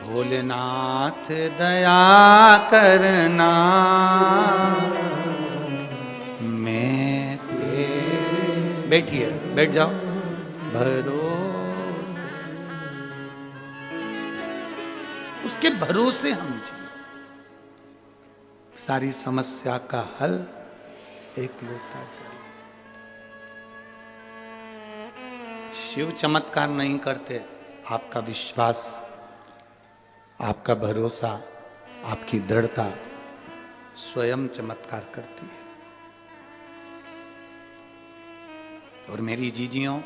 भोलेनाथ दया करना, मैं तेरे। बैठिए, बैठ जाओ। भरोसे, उसके भरोसे हम जिए। सारी समस्या का हल एक लोटा जल। शिव चमत्कार नहीं करते, आपका विश्वास, आपका भरोसा, आपकी दृढ़ता स्वयं चमत्कार करती है। और मेरी जीजियों,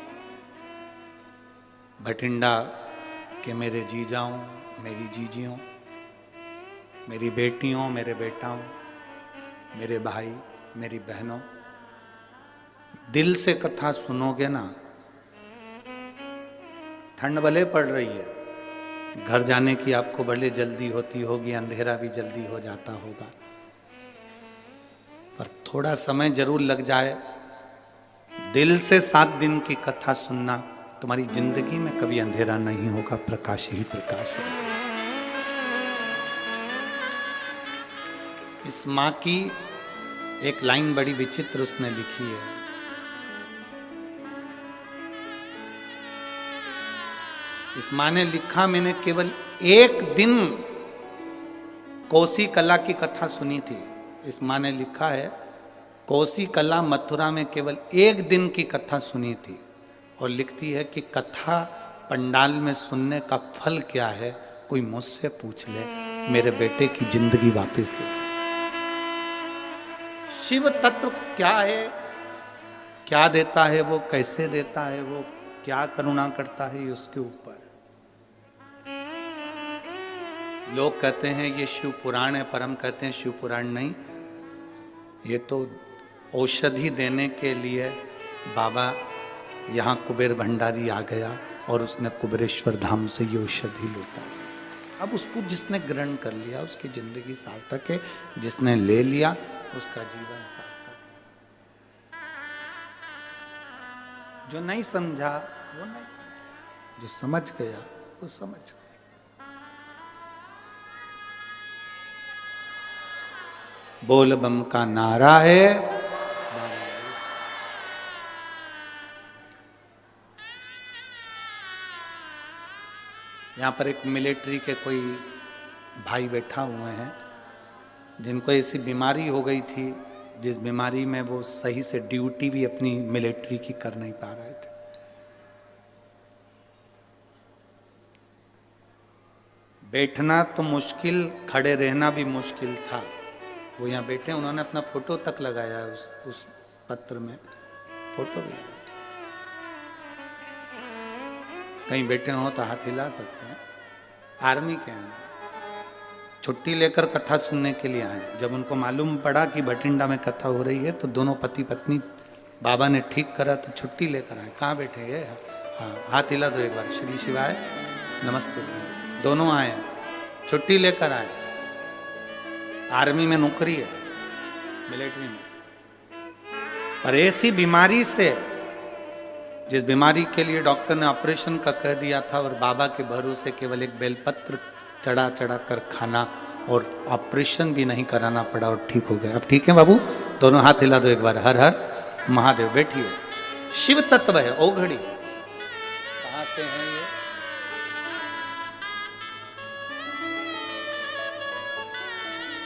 भटिंडा के मेरे जीजाओं, मेरी जीजियों, मेरी बेटियों, मेरे बेटाओं, मेरे भाई, मेरी बहनों, दिल से कथा सुनोगे ना, ठंड भले पड़ रही है, घर जाने की आपको भले जल्दी होती होगी, अंधेरा भी जल्दी हो जाता होगा, पर थोड़ा समय जरूर लग जाए। दिल से 7 दिन की कथा सुनना, तुम्हारी जिंदगी में कभी अंधेरा नहीं होगा, प्रकाश ही प्रकाश है। इस माँ की एक लाइन बड़ी विचित्र उसने लिखी है। इस माँ ने लिखा, मैंने केवल एक दिन कोसी कला की कथा सुनी थी। इस माँ ने लिखा है, कोसी कला मथुरा में केवल एक दिन की कथा सुनी थी, और लिखती है कि कथा पंडाल में सुनने का फल क्या है, कोई मुझसे पूछ ले, मेरे बेटे की जिंदगी वापस दे। शिव तत्व क्या है, क्या देता है वो, कैसे देता है वो, क्या करुणा करता है, उसके ऊपर लोग कहते हैं ये शिव पुराण है, पर हम कहते हैं शिव पुराण नहीं, ये तो औषधि देने के लिए बाबा यहाँ कुबेर भंडारी आ गया और उसने कुबेरेश्वर धाम से ये औषधि लौटा। अब उसको जिसने ग्रहण कर लिया उसकी जिंदगी सार्थक है, जिसने ले लिया उसका जीवन सार्थक। जो नहीं समझा वो नहीं समझा, जो समझ गया वो समझ गया। बोल बम का नारा है, यहाँ पर एक मिलिट्री के कोई भाई बैठा हुए हैं जिनको ऐसी बीमारी हो गई थी जिस बीमारी में वो सही से ड्यूटी भी अपनी मिलिट्री की कर नहीं पा रहे थे। बैठना तो मुश्किल, खड़े रहना भी मुश्किल था। वो यहाँ बैठे, उन्होंने अपना फोटो तक लगाया है उस पत्र में, फोटो भी लगाया। कहीं बैठे हो तो हाथ हिला सकते हैं। आर्मी के हैं, छुट्टी लेकर कथा सुनने के लिए आए। जब उनको मालूम पड़ा कि भटिंडा में कथा हो रही है तो दोनों पति पत्नी बाबा ने ठीक करा तो छुट्टी लेकर आए। कहाँ बैठे ये? हाँ, हाथ हिला दो एक बार। श्री शिवाय नमस्ते। दोनों आए, छुट्टी लेकर आए। आर्मी में नौकरी है, मिलिट्री में, पर ऐसी बीमारी से, जिस बीमारी के लिए डॉक्टर ने ऑपरेशन का कह दिया था और बाबा के भरोसे केवल एक बेलपत्र चढ़ा चढ़ा कर खाना और ऑपरेशन भी नहीं कराना पड़ा और ठीक हो गया। अब ठीक है बाबू? दोनों हाथ हिला दो एक बार। हर हर महादेव। बैठिए। शिव तत्व है ओघड़ी। कहां से है ये?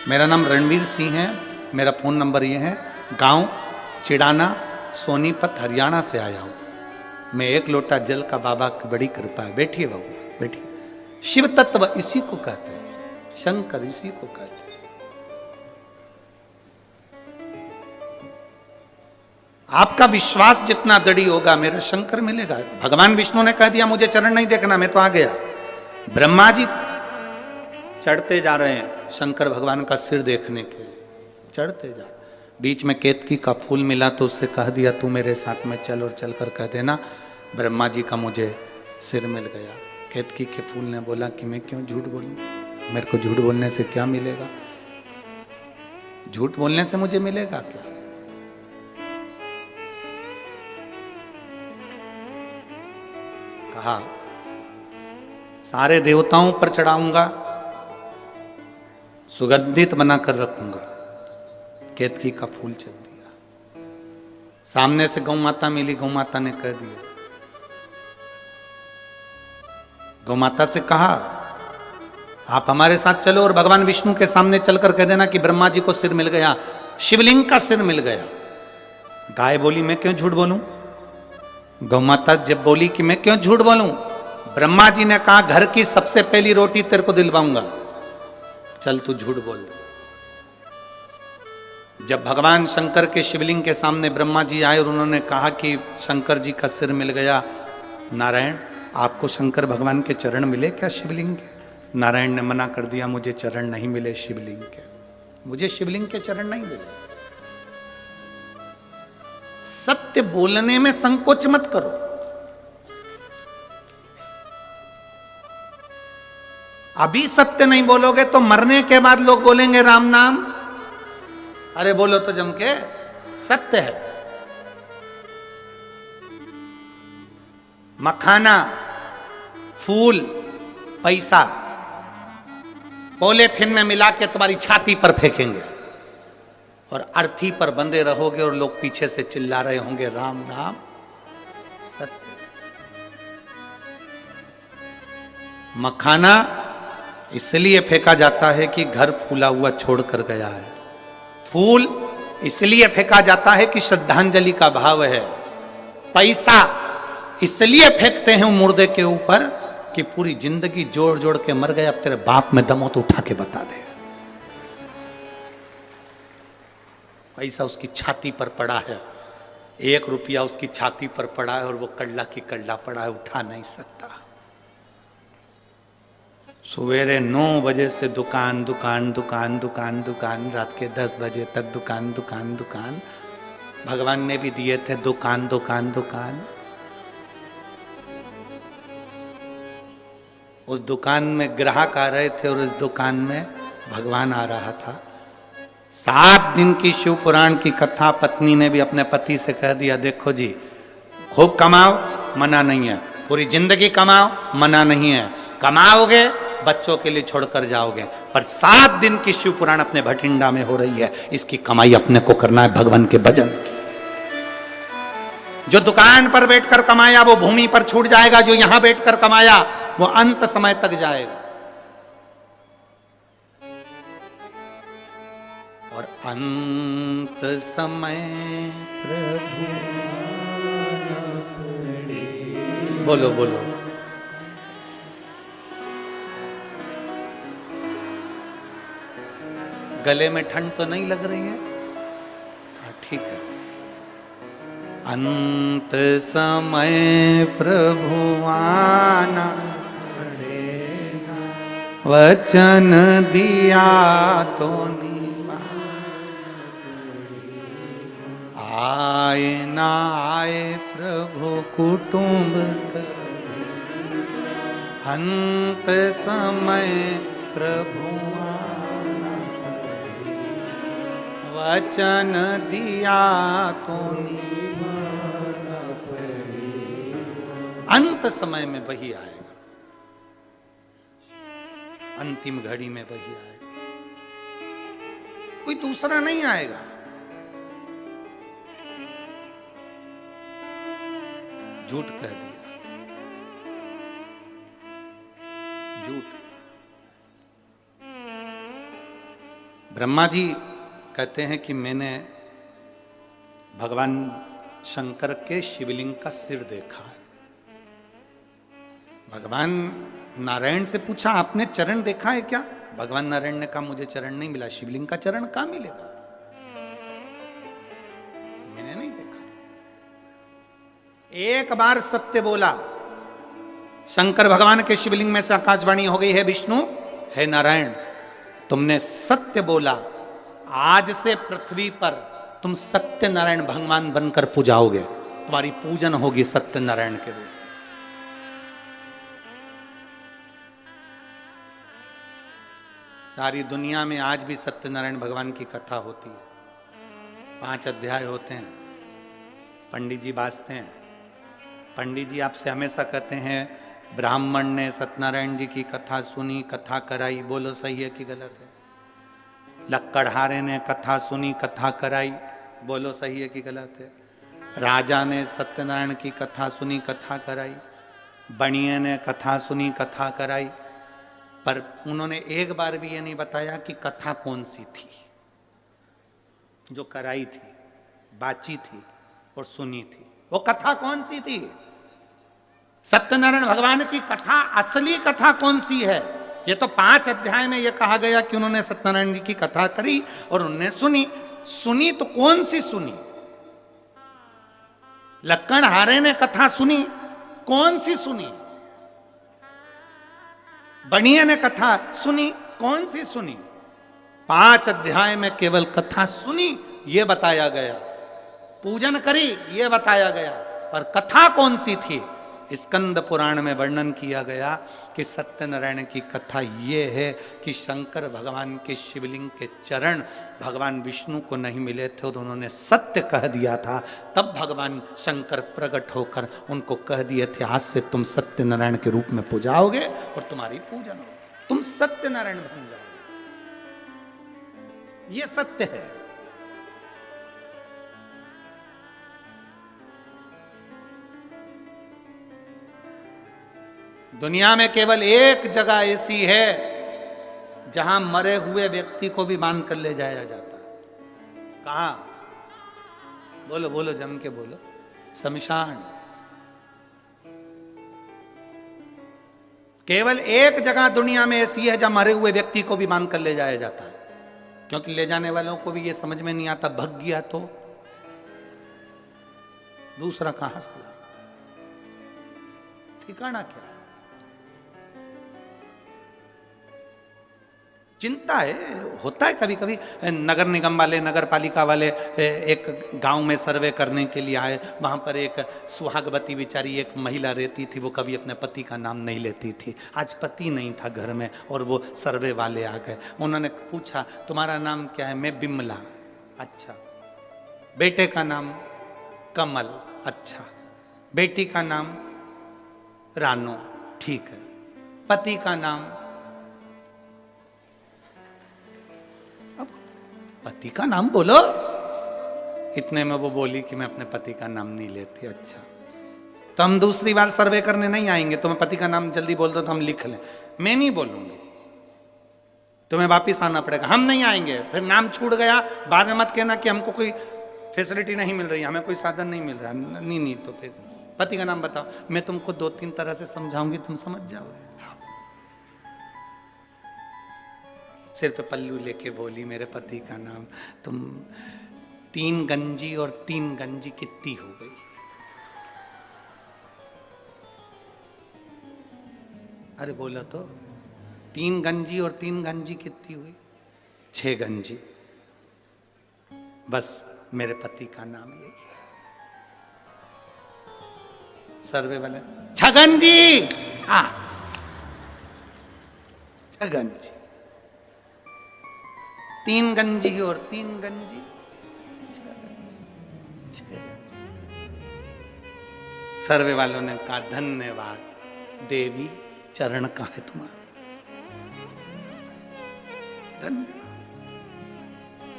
मेरा नाम रणवीर सिंह है। मेरा फोन नंबर ये है। गांव चिड़ाना, सोनीपत, हरियाणा से आया हूं। मैं एक लोटा जल का बाबा की बड़ी कृपा है। बैठिए बाबू, बैठिए। शिव तत्व इसी को कहते हैं, शंकर इसी को कहते हैं। आपका विश्वास जितना दृढ़ होगा मेरा शंकर मिलेगा। भगवान विष्णु ने कह दिया मुझे चरण नहीं देखना, मैं तो आ गया। ब्रह्मा जी चढ़ते जा रहे हैं शंकर भगवान का सिर देखने के, चढ़ते जा। बीच में केतकी का फूल मिला तो उससे कह दिया तू मेरे साथ में चल, और चलकर कह देना ब्रह्मा जी का मुझे सिर मिल गया। केतकी के फूल ने बोला कि मैं क्यों झूठ बोलूं, मेरे को झूठ बोलने से क्या मिलेगा? झूठ बोलने से मुझे मिलेगा क्या? कहा सारे देवताओं पर चढ़ाऊंगा, सुगंधित बनाकर रखूंगा। केतकी का फूल चल दिया। सामने से गौ माता मिली, गौ माता ने कह दिया, गौ माता से कहा आप हमारे साथ चलो और भगवान विष्णु के सामने चलकर कह देना कि ब्रह्मा जी को सिर मिल गया, शिवलिंग का सिर मिल गया। गाय बोली मैं क्यों झूठ बोलूं? गौ माता जब बोली कि मैं क्यों झूठ बोलूं, ब्रह्मा जी ने कहा घर की सबसे पहली रोटी तेरे को दिलवाऊंगा, चल तू झूठ बोल। जब भगवान शंकर के शिवलिंग के सामने ब्रह्मा जी आए और उन्होंने कहा कि शंकर जी का सिर मिल गया, नारायण आपको शंकर भगवान के चरण मिले क्या शिवलिंग के? नारायण ने मना कर दिया, मुझे चरण नहीं मिले शिवलिंग के, मुझे शिवलिंग के चरण नहीं मिले। सत्य बोलने में संकोच मत करो। अभी सत्य नहीं बोलोगे तो मरने के बाद लोग बोलेंगे राम नाम। अरे बोलो तो जम के, सत्य है। मखाना, फूल, पैसा पॉलीथिन में मिला के तुम्हारी छाती पर फेंकेंगे और अर्थी पर बंधे रहोगे और लोग पीछे से चिल्ला रहे होंगे राम नाम। सत्य। मखाना इसलिए फेंका जाता है कि घर फूला हुआ छोड़कर गया है। फूल इसलिए फेंका जाता है कि श्रद्धांजलि का भाव है। पैसा इसलिए फेंकते हैं मुर्दे के ऊपर कि पूरी जिंदगी जोड़ जोड़ के मर गए, अब तेरे बाप में दम हो तो उठा के बता दे। पैसा उसकी छाती पर पड़ा है, 1 रुपया उसकी छाती पर पड़ा है और वो कल्ला की कल्ला पड़ा है, उठा नहीं सकता। सवेरे 9 बजे से दुकान दुकान दुकान दुकान दुकान, रात के 10 बजे तक दुकान दुकान दुकान। भगवान ने भी दिए थे दुकान दुकान दुकान। उस दुकान में ग्राहक आ रहे थे और उस दुकान में भगवान आ रहा था। 7 दिन की शिव पुराण की कथा पत्नी ने भी अपने पति से कह दिया, देखो जी खूब कमाओ, मना नहीं है, पूरी जिंदगी कमाओ, मना नहीं है, कमाओगे बच्चों के लिए छोड़कर जाओगे, पर 7 दिन की शिव पुराण अपने भटिंडा में हो रही है, इसकी कमाई अपने को करना है भगवान के भजन की। जो दुकान पर बैठकर कमाया वो भूमि पर छूट जाएगा, जो यहां बैठकर कमाया वो अंत समय तक जाएगा। और अंत समय प्रभु बोलो बोलो गले में ठंड तो नहीं लग रही है? हाँ ठीक है। अंत समय प्रभु आना पड़ेगा, वचन दिया तो निभा, आए ना आए प्रभु कुटुंब कर, अंत समय प्रभु आना पड़ेगा, वचन दिया तो निभाना पड़ेगा। अंत समय में वही आएगा, अंतिम घड़ी में वही आएगा, कोई दूसरा नहीं आएगा। झूठ कह दिया, झूठ। ब्रह्मा जी कहते हैं कि मैंने भगवान शंकर के शिवलिंग का सिर देखा है। भगवान नारायण से पूछा आपने चरण देखा है क्या? भगवान नारायण ने कहा मुझे चरण नहीं मिला, शिवलिंग का चरण कहां मिलेगा, मैंने नहीं देखा। एक बार सत्य बोला, शंकर भगवान के शिवलिंग में से आकाशवाणी हो गई है, विष्णु है नारायण तुमने सत्य बोला, आज से पृथ्वी पर तुम सत्य नारायण भगवान बनकर पूजाओगे, तुम्हारी पूजन होगी सत्य नारायण के रूप। सारी दुनिया में आज भी सत्यनारायण भगवान की कथा होती है, 5 अध्याय होते हैं, पंडित जी बाजते हैं। पंडित जी आपसे हमेशा कहते हैं ब्राह्मण ने सत्यनारायण जी की कथा सुनी, कथा कराई, बोलो सही है कि गलत है? लक्कड़हारे ने कथा सुनी, कथा कराई, बोलो सही है कि गलत है? राजा ने सत्यनारायण की कथा सुनी, कथा कराई, बणिये ने कथा सुनी, कथा कराई, पर उन्होंने एक बार भी ये नहीं बताया कि कथा कौन सी थी जो कराई थी, बाची थी और सुनी थी। वो कथा कौन सी थी? सत्यनारायण भगवान की कथा, असली कथा कौन सी है? ये तो 5 अध्याय में ये कहा गया कि उन्होंने सत्यनारायण जी की कथा करी और उन्होंने सुनी। सुनी तो कौन सी सुनी? लक्कड़हारे ने कथा सुनी, कौन सी सुनी? बणिया ने कथा सुनी, कौन सी सुनी? 5 अध्याय में केवल कथा सुनी ये बताया गया, पूजन करी ये बताया गया, पर कथा कौन सी थी? स्कंद पुराण में वर्णन किया गया कि सत्यनारायण की कथा ये है कि शंकर भगवान के शिवलिंग के चरण भगवान विष्णु को नहीं मिले थे और उन्होंने सत्य कह दिया था, तब भगवान शंकर प्रकट होकर उनको कह दिए थे आज से तुम सत्यनारायण के रूप में पूजाओगे और तुम्हारी पूजन होगी, तुम सत्यनारायण बन जाओगे। ये सत्य है। दुनिया में केवल एक जगह ऐसी है जहां मरे हुए व्यक्ति को भी बांध कर ले जाया जाता है। कहां? बोलो बोलो, जम के बोलो। शमशान। केवल एक जगह दुनिया में ऐसी है जहां मरे हुए व्यक्ति को भी बांध कर ले जाया जाता है, क्योंकि ले जाने वालों को भी यह समझ में नहीं आता, भग गया तो दूसरा कहां से ठिकाना क्या? चिंता है, होता है कभी कभी। नगर निगम वाले, नगर पालिका वाले एक गांव में सर्वे करने के लिए आए, वहां पर एक सुहागवती बेचारी एक महिला रहती थी, वो कभी अपने पति का नाम नहीं लेती थी। आज पति नहीं था घर में और वो सर्वे वाले आ गए, उन्होंने पूछा तुम्हारा नाम क्या है? मैं बिमला। अच्छा। बेटे का नाम? कमल। अच्छा। बेटी का नाम? रानो। ठीक है। पति का नाम? पति का नाम बोलो। इतने में वो बोली कि मैं अपने पति का नाम नहीं लेती। अच्छा। तो हम दूसरी बार सर्वे करने नहीं आएंगे। तुम्हें पति का नाम जल्दी बोल दो तो हम लिख लें। मैं नहीं बोलूंगी, तुम्हें वापिस आना पड़ेगा। हम नहीं आएंगे, फिर नाम छूट गया बाद में मत कहना कि हमको कोई फैसिलिटी नहीं मिल रही, हमें कोई साधन नहीं मिल रहा। नहीं तो फिर पति का नाम बताओ। मैं तुमको 2-3 तरह से समझाऊंगी, तुम समझ जाओगे। सिर पे पल्लू लेके बोली मेरे पति का नाम। तुम 3 गंजी और 3 गंजी कितनी हो गई? अरे बोला तो 3 गंजी और 3 गंजी कितनी हुई? 6 गंजी। बस मेरे पति का नाम यही है। सर्वे वाले छगंजी, हाँ छगंजी, 3 गंजी और 3 गंजी, 6। सर्वे वालों ने कहा धन्यवाद देवी, चरण कहाँ है तुम्हारा? धन्यवाद।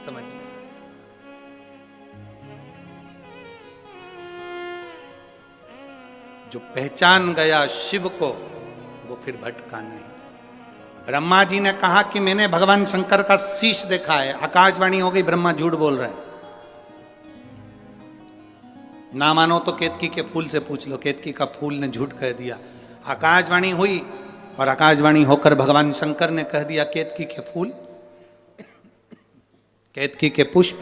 समझ में जो पहचान गया शिव को वो फिर भटका नहीं। ब्रह्मा जी ने कहा कि मैंने भगवान शंकर का शीश देखा है। आकाशवाणी हो गई, ब्रह्मा झूठ बोल रहे हैं। ना मानो तो केतकी के फूल से पूछ लो, केतकी का फूल ने झूठ कह दिया। आकाशवाणी हुई और आकाशवाणी होकर भगवान शंकर ने कह दिया केतकी के फूल, केतकी के पुष्प,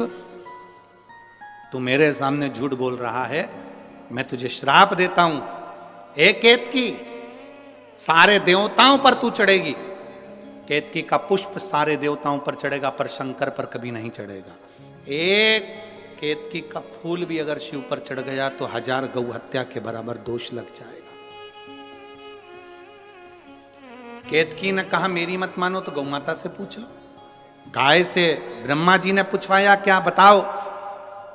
तू मेरे सामने झूठ बोल रहा है, मैं तुझे श्राप देता हूं। एक केतकी, सारे देवताओं पर तू चढ़ेगी। केतकी का पुष्प सारे देवताओं पर चढ़ेगा पर शंकर पर कभी नहीं चढ़ेगा। एक केतकी का फूल भी अगर शिव पर चढ़ गया तो 1000 गौ हत्या के बराबर दोष लग जाएगा। केतकी ने कहा मेरी मत मानो तो गौ माता से पूछ लो। गाय से ब्रह्मा जी ने पूछवाया क्या बताओ,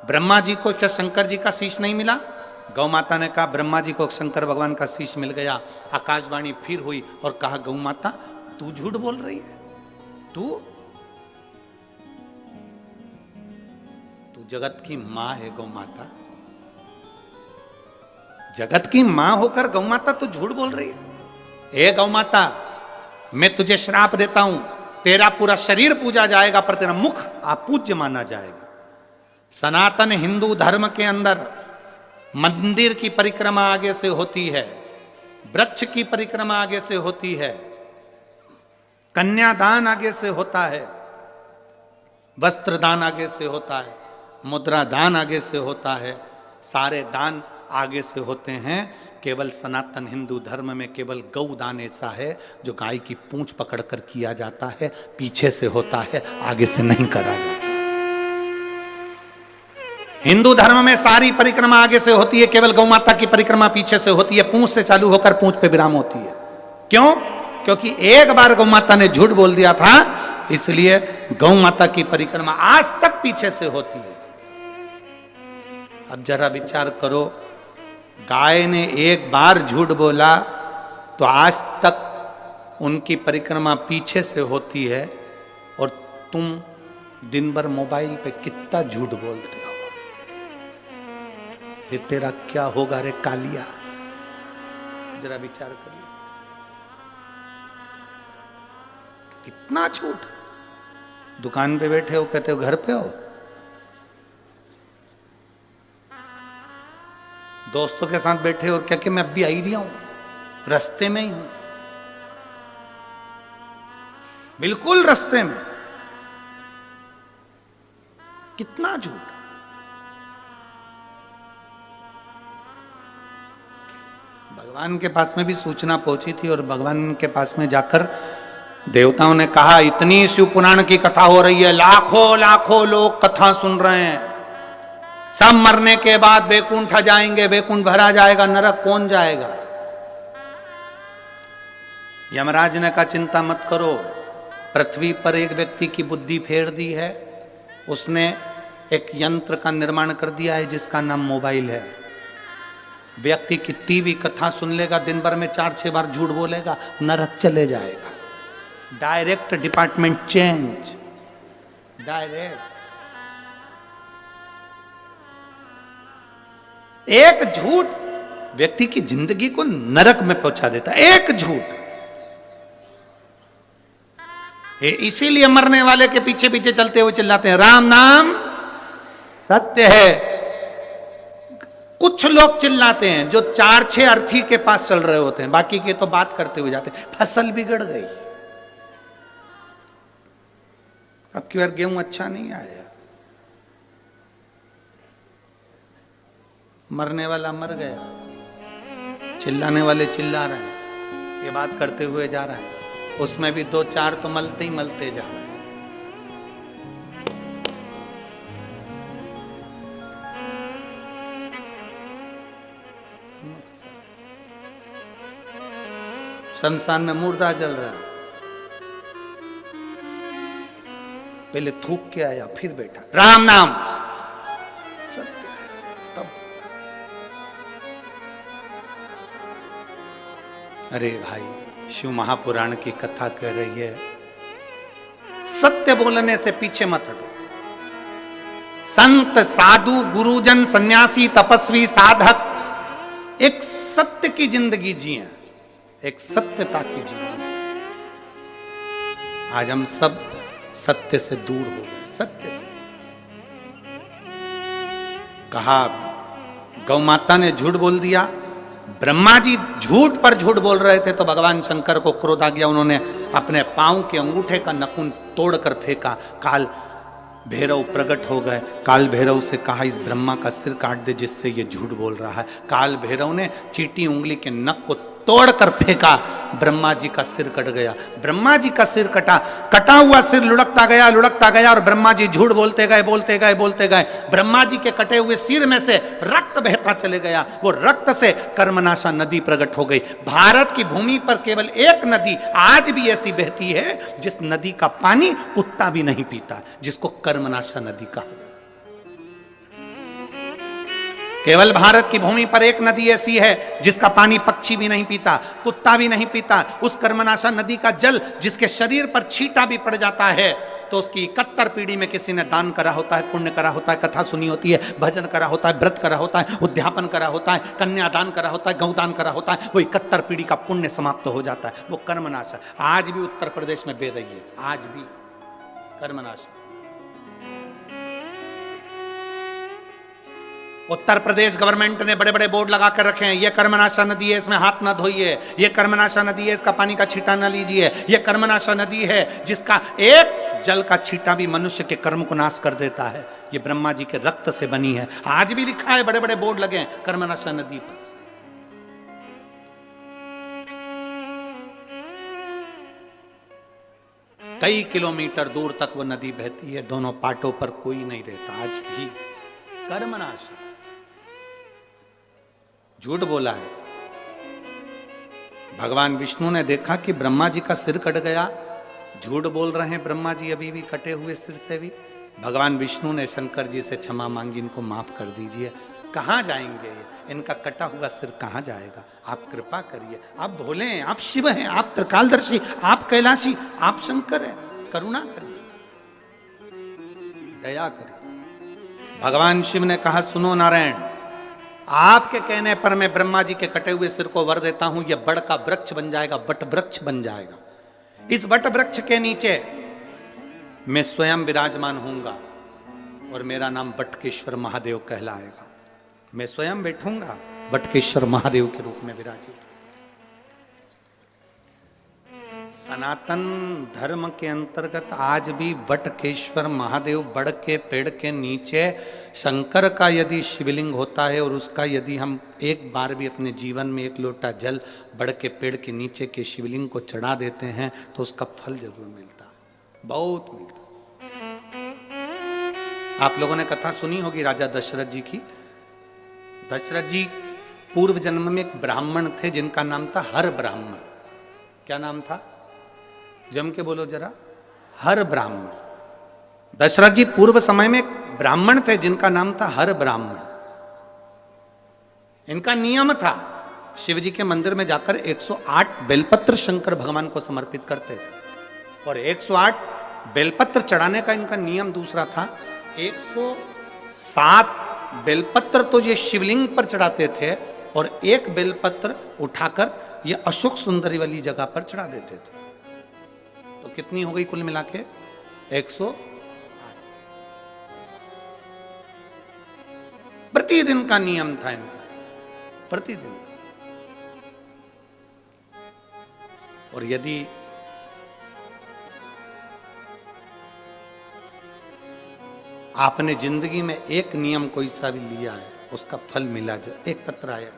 ब्रह्मा जी को क्या शंकर जी का शीश नहीं मिला? गौ माता ने कहा ब्रह्मा जी को शंकर भगवान का शीश मिल गया। आकाशवाणी फिर हुई और कहा गौ माता तू झूठ बोल रही है, तू जगत की मां है गौ माता, जगत की मां होकर गौ माता तू झूठ बोल रही है। ए गौ माता, मैं तुझे श्राप देता हूं, तेरा पूरा शरीर पूजा जाएगा पर तेरा मुख अपूज्य माना जाएगा। सनातन हिंदू धर्म के अंदर मंदिर की परिक्रमा आगे से होती है, वृक्ष की परिक्रमा आगे से होती है, कन्यादान आगे से होता है, वस्त्र दान आगे से होता है, मुद्रा दान आगे से होता है, सारे दान आगे से होते हैं। केवल सनातन हिंदू धर्म में केवल गौ दान ऐसा है जो गाय की पूंछ पकड़कर किया जाता है, पीछे से होता है, आगे से नहीं करा जाता। हिंदू धर्म में सारी परिक्रमा आगे से होती है, केवल गौ माता की परिक्रमा पीछे से होती है, पूंछ से चालू होकर पूंछ पे विराम होती है। क्यों? क्योंकि एक बार गौ माता ने झूठ बोल दिया था, इसलिए गौ माता की परिक्रमा आज तक पीछे से होती है। अब जरा विचार करो, गाय ने एक बार झूठ बोला तो आज तक उनकी परिक्रमा पीछे से होती है, और तुम दिन भर मोबाइल पे कितना झूठ बोलते हो, फिर तेरा क्या होगा रे कालिया? जरा विचार करिए, कितना झूठ। दुकान पे बैठे हो, कहते हो घर पे हो, दोस्तों के साथ बैठे हो, क्या कि मैं अभी आई रहा हूं, रास्ते में ही हूं, बिल्कुल रास्ते में। कितना झूठ। भगवान के पास में भी सूचना पहुंची थी और भगवान के पास में जाकर देवताओं ने कहा इतनी शिव पुराण की कथा हो रही है, लाखों लाखों लोग कथा सुन रहे हैं, सब मरने के बाद बैकुंठ जाएंगे, बैकुंठ भरा जाएगा, नरक कौन जाएगा? यमराज ने कहा चिंता मत करो, पृथ्वी पर एक व्यक्ति की बुद्धि फेर दी है, उसने एक यंत्र का निर्माण कर दिया है जिसका नाम मोबाइल है। व्यक्ति कितनी भी कथा सुन लेगा, दिन भर में 4-6 बार झूठ बोलेगा, नरक चले जाएगा। Direct department change, direct. एक झूठ व्यक्ति की जिंदगी को नरक में पहुंचा देता है, एक झूठ। इसीलिए मरने वाले के पीछे पीछे चलते हुए चिल्लाते हैं राम नाम सत्य है। कुछ लोग चिल्लाते हैं जो 4-6 अर्थी के पास चल रहे होते हैं, बाकी के तो बात करते हुए जाते हैं। फसल बिगड़ गई, अब की बार गेहूं अच्छा नहीं आया, मरने वाला मर गया, चिल्लाने वाले चिल्ला रहे हैं, ये बात करते हुए जा रहा है, उसमें भी 2-4 तो मलते ही मलते जा रहे हैं। शमशान में मुर्दा जल रहा है, पहले थूक के आया फिर बैठा राम नाम सत्य है। तब अरे भाई, शिव महापुराण की कथा कह रही है सत्य बोलने से पीछे मत हटो। संत साधु गुरुजन सन्यासी तपस्वी साधक एक सत्य की जिंदगी जिए, एक सत्यता की जिंदगी। आज हम सब सत्य से दूर हो गए। सत्य से कहा गौ माता ने झूठ बोल दिया, ब्रह्मा जी झूठ पर झूठ बोल रहे थे तो भगवान शंकर को क्रोध आ गया, उन्होंने अपने पांव के अंगूठे का नखून तोड़कर फेंका। काल भैरव प्रकट हो गए, काल भैरव से कहा इस ब्रह्मा का सिर काट दे जिससे ये झूठ बोल रहा है। काल भैरव ने चीटी उंगली के नख को तोड़कर फेंका, ब्रह्मा जी का सिर कट गया। ब्रह्मा जी का सिर कटा, कटा हुआ सिर लुढ़कता गया और ब्रह्मा जी झूठ बोलते गए। ब्रह्मा जी के कटे हुए सिर में से रक्त बहता चले गया, वो रक्त से कर्मनाशा नदी प्रकट हो गई। भारत की भूमि पर केवल एक नदी आज भी ऐसी बहती है जिस नदी का पानी कुत्ता भी नहीं पीता, जिसको कर्मनाशा नदी कहा। केवल भारत की भूमि पर एक नदी ऐसी है जिसका पानी पक्षी भी नहीं पीता, कुत्ता भी नहीं पीता। उस कर्मनाशा नदी का जल जिसके शरीर पर छींटा भी पड़ जाता है तो उसकी 71 पीढ़ी में किसी ने दान करा होता है, पुण्य करा होता है, कथा सुनी होती है, भजन करा होता है, व्रत करा होता है, उद्यापन करा होता है, कन्यादान करा होता है, गौदान करा होता है, वो 71 पीढ़ी का पुण्य समाप्त हो जाता है। वो कर्मनाशा आज भी उत्तर प्रदेश में बह रही है, आज भी कर्मनाशा। उत्तर प्रदेश गवर्नमेंट ने बड़े बड़े बोर्ड लगा कर रखे हैं, ये कर्मनाशा नदी है, इसमें हाथ न धोइए, ये कर्मनाशा नदी है, इसका पानी का छींटा न लीजिए, ये कर्मनाशा नदी है जिसका एक जल का छींटा भी मनुष्य के कर्म को नाश कर देता है, ये ब्रह्मा जी के रक्त से बनी है। आज भी लिखा है, बड़े बड़े बोर्ड लगे हैं कर्मनाशा नदी पर। कई किलोमीटर दूर तक वो नदी बहती है, दोनों पाटों पर कोई नहीं रहता। आज भी कर्मनाशा, झूठ बोला है। भगवान विष्णु ने देखा कि ब्रह्मा जी का सिर कट गया, झूठ बोल रहे हैं ब्रह्मा जी अभी भी कटे हुए सिर से भी। भगवान विष्णु ने शंकर जी से क्षमा मांगी, इनको माफ कर दीजिए। कहाँ जाएंगे ये, इनका कटा हुआ सिर कहाँ जाएगा, आप कृपा करिए। आप भोले हैं, आप शिव हैं, आप त्रिकालदर्शी, आप कैलाशी, आप शंकर हैं, करुणा करिए, दया करिए। भगवान शिव ने कहा सुनो नारायण, आपके कहने पर मैं ब्रह्मा जी के कटे हुए सिर को वर देता हूं, यह बड़ का वृक्ष बन जाएगा, बट वृक्ष बन जाएगा। इस बट वृक्ष के नीचे मैं स्वयं विराजमान होऊंगा और मेरा नाम बटकेश्वर महादेव कहलाएगा। मैं स्वयं बैठूंगा बटकेश्वर महादेव के रूप में विराजित। सनातन धर्म के अंतर्गत आज भी बटकेश्वर महादेव बड़ के पेड़ के नीचे शंकर का यदि शिवलिंग होता है और उसका यदि हम एक बार भी अपने जीवन में एक लोटा जल बड़ के पेड़ के नीचे के शिवलिंग को चढ़ा देते हैं तो उसका फल जरूर मिलता है, बहुत मिलता। आप लोगों ने कथा सुनी होगी राजा दशरथ जी की। दशरथ जी पूर्व जन्म में एक ब्राह्मण थे जिनका नाम था हर ब्राह्मण। क्या नाम था, जम के बोलो जरा, हर ब्राह्मण। दशरथ जी पूर्व समय में एक ब्राह्मण थे जिनका नाम था हर ब्राह्मण। इनका नियम था शिव जी के मंदिर में जाकर 108 बेलपत्र शंकर भगवान को समर्पित करते थे और 108 बेलपत्र चढ़ाने का इनका नियम दूसरा था। 107 बेलपत्र तो ये शिवलिंग पर चढ़ाते थे और एक बेलपत्र उठाकर ये अशोक सुंदरी वाली जगह पर चढ़ा देते थे। तो कितनी हो गई कुल मिला के? 100। प्रतिदिन का नियम था इनका, प्रतिदिन। और यदि आपने जिंदगी में एक नियम कोई सा भी लिया है, उसका फल मिला, जो एक पत्र आया,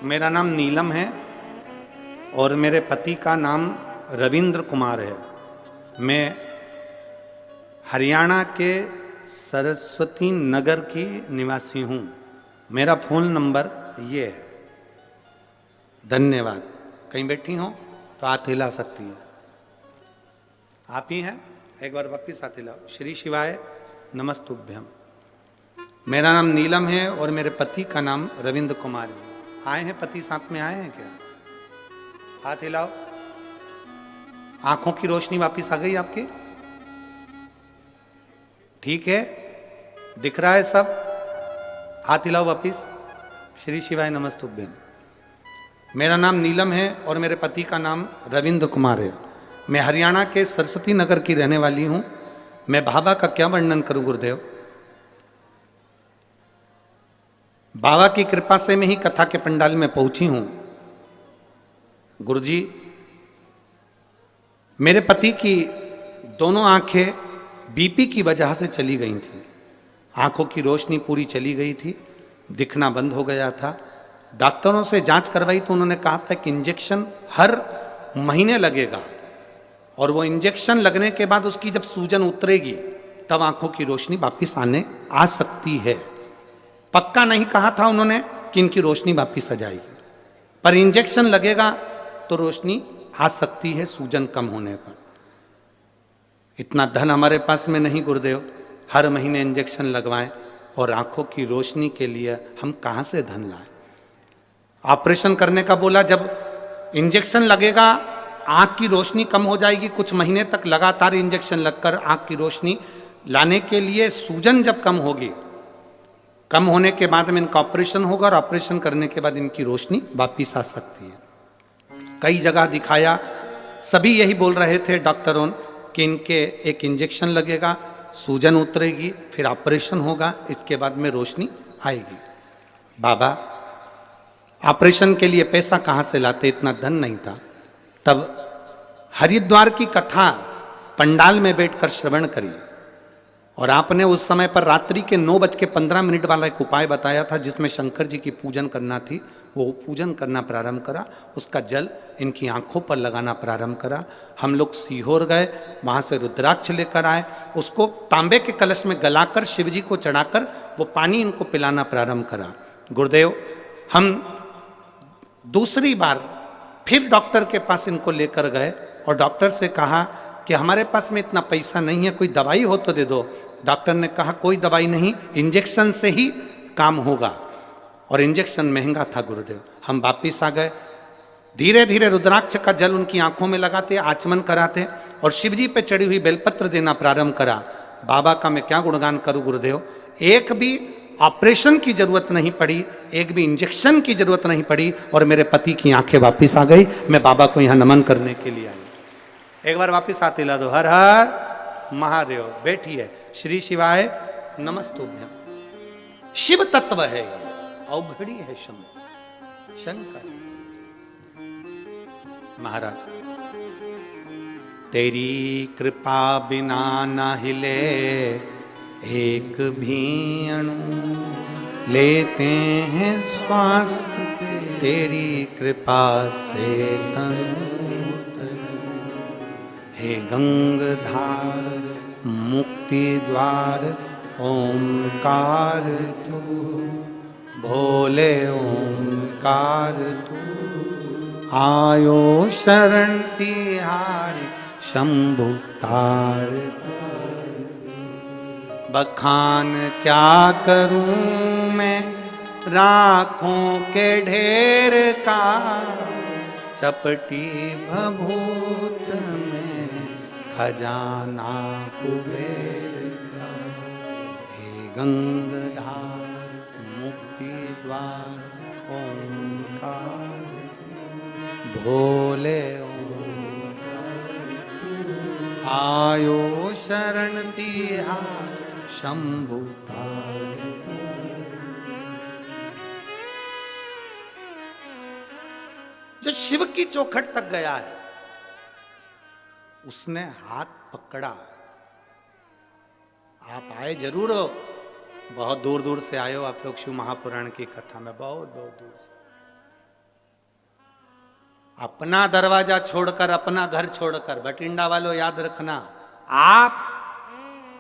मेरा नाम नीलम है और मेरे पति का नाम रविंद्र कुमार है। मैं हरियाणा के सरस्वती नगर की निवासी हूँ। मेरा फ़ोन नंबर ये है। धन्यवाद। कहीं बैठी हो तो हाथ हिला सकती है। आप ही हैं? एक बार वापिस हाथ हिलाओ। श्री शिवाय नमस्तुभ्यम। मेरा नाम नीलम है और मेरे पति का नाम रविंद्र कुमार है। आए हैं पति, साथ में आए हैं क्या? हाथ हिलाओ। आंखों की रोशनी वापस आ गई आपकी? ठीक है, दिख रहा है सब? हाथ हिलाओ वापस। श्री शिवाय नमस्तुभ्यम। मेरा नाम नीलम है और मेरे पति का नाम रविंद्र कुमार है। मैं हरियाणा के सरस्वती नगर की रहने वाली हूं। मैं बाबा का क्या वर्णन करूं गुरुदेव? बाबा की कृपा से मैं ही कथा के पंडाल में पहुंची हूं। गुरुजी, मेरे पति की दोनों आंखें बीपी की वजह से चली गई थी। आंखों की रोशनी पूरी चली गई थी, दिखना बंद हो गया था। डॉक्टरों से जांच करवाई तो उन्होंने कहा था कि इंजेक्शन हर महीने लगेगा और वो इंजेक्शन लगने के बाद उसकी जब सूजन उतरेगी तब आंखों की रोशनी वापिस आने आ सकती है। पक्का नहीं कहा था उन्होंने कि इनकी रोशनी वापिस आ जाएगी, पर इंजेक्शन लगेगा तो रोशनी आ सकती है सूजन कम होने पर। इतना धन हमारे पास में नहीं गुरुदेव, हर महीने इंजेक्शन लगवाएं और आंखों की रोशनी के लिए हम कहाँ से धन लाएं? ऑपरेशन करने का बोला, जब इंजेक्शन लगेगा आंख की रोशनी कम हो जाएगी। कुछ महीने तक लगातार इंजेक्शन लगकर आंख की रोशनी लाने के लिए सूजन जब कम होगी, कम होने के बाद में इनका ऑपरेशन होगा और ऑपरेशन करने के बाद इनकी रोशनी वापिस आ सकती है। कई जगह दिखाया, सभी यही बोल रहे थे डॉक्टरों कि इनके एक इंजेक्शन लगेगा, सूजन उतरेगी, फिर ऑपरेशन होगा, इसके बाद में रोशनी आएगी। बाबा ऑपरेशन के लिए पैसा कहाँ से लाते? इतना धन नहीं था। तब हरिद्वार की कथा पंडाल में बैठकर श्रवण करी और आपने उस समय पर रात्रि के 9:15 वाला एक उपाय बताया था जिसमें शंकर जी की पूजन करना थी। वो पूजन करना प्रारंभ करा, उसका जल इनकी आंखों पर लगाना प्रारंभ करा। हम लोग सीहोर गए, वहाँ से रुद्राक्ष लेकर आए, उसको तांबे के कलश में गलाकर शिव जी को चढ़ाकर वो पानी इनको पिलाना प्रारंभ करा। गुरुदेव, हम दूसरी बार फिर डॉक्टर के पास इनको लेकर गए और डॉक्टर से कहा कि हमारे पास में इतना पैसा नहीं है, कोई दवाई हो तो दे दो। डॉक्टर ने कहा कोई दवाई नहीं, इंजेक्शन से ही काम होगा। और इंजेक्शन महंगा था गुरुदेव। हम वापिस आ गए, धीरे धीरे रुद्राक्ष का जल उनकी आंखों में लगाते, आचमन कराते और शिव जी पे चढ़ी हुई बेलपत्र देना प्रारंभ करा। बाबा का मैं क्या गुणगान करूं गुरुदेव, एक भी ऑपरेशन की जरूरत नहीं पड़ी, एक भी इंजेक्शन की जरूरत नहीं पड़ी और मेरे पति की आंखें वापिस आ गई। मैं बाबा को यहाँ नमन करने के लिए आई। एक बार वापिस हाथ हिला दो। हर हर महादेव। बैठिए। श्री शिवाय नमस्तुभ्यम। शिव तत्व है, अवघड़ी है शंकर महाराज। तेरी कृपा बिना न हिले एक भी अणु, लेते हैं श्वास तेरी कृपा से तनु तनु। हे गंगाधार मुक्ति द्वार ओंकार तू, भोले ओंकार तू, आयो शरण तिहारी शंभु तार। बखान क्या करूं मैं राखों के ढेर का, चपटी भभूत में खजाना कुबेर का। हे गंगाधार मुक्ति द्वार ओंकार, भोले आयो शरण तिहार शंभु तार। जो शिव की चौखट तक गया है उसने हाथ पकड़ा। आप आए जरूर हो, बहुत दूर दूर से आए हो आप लोग शिव महापुराण की कथा में, बहुत बहुत दूर से। अपना दरवाजा छोड़कर, अपना घर छोड़कर, बठिंडा वालों याद रखना, आप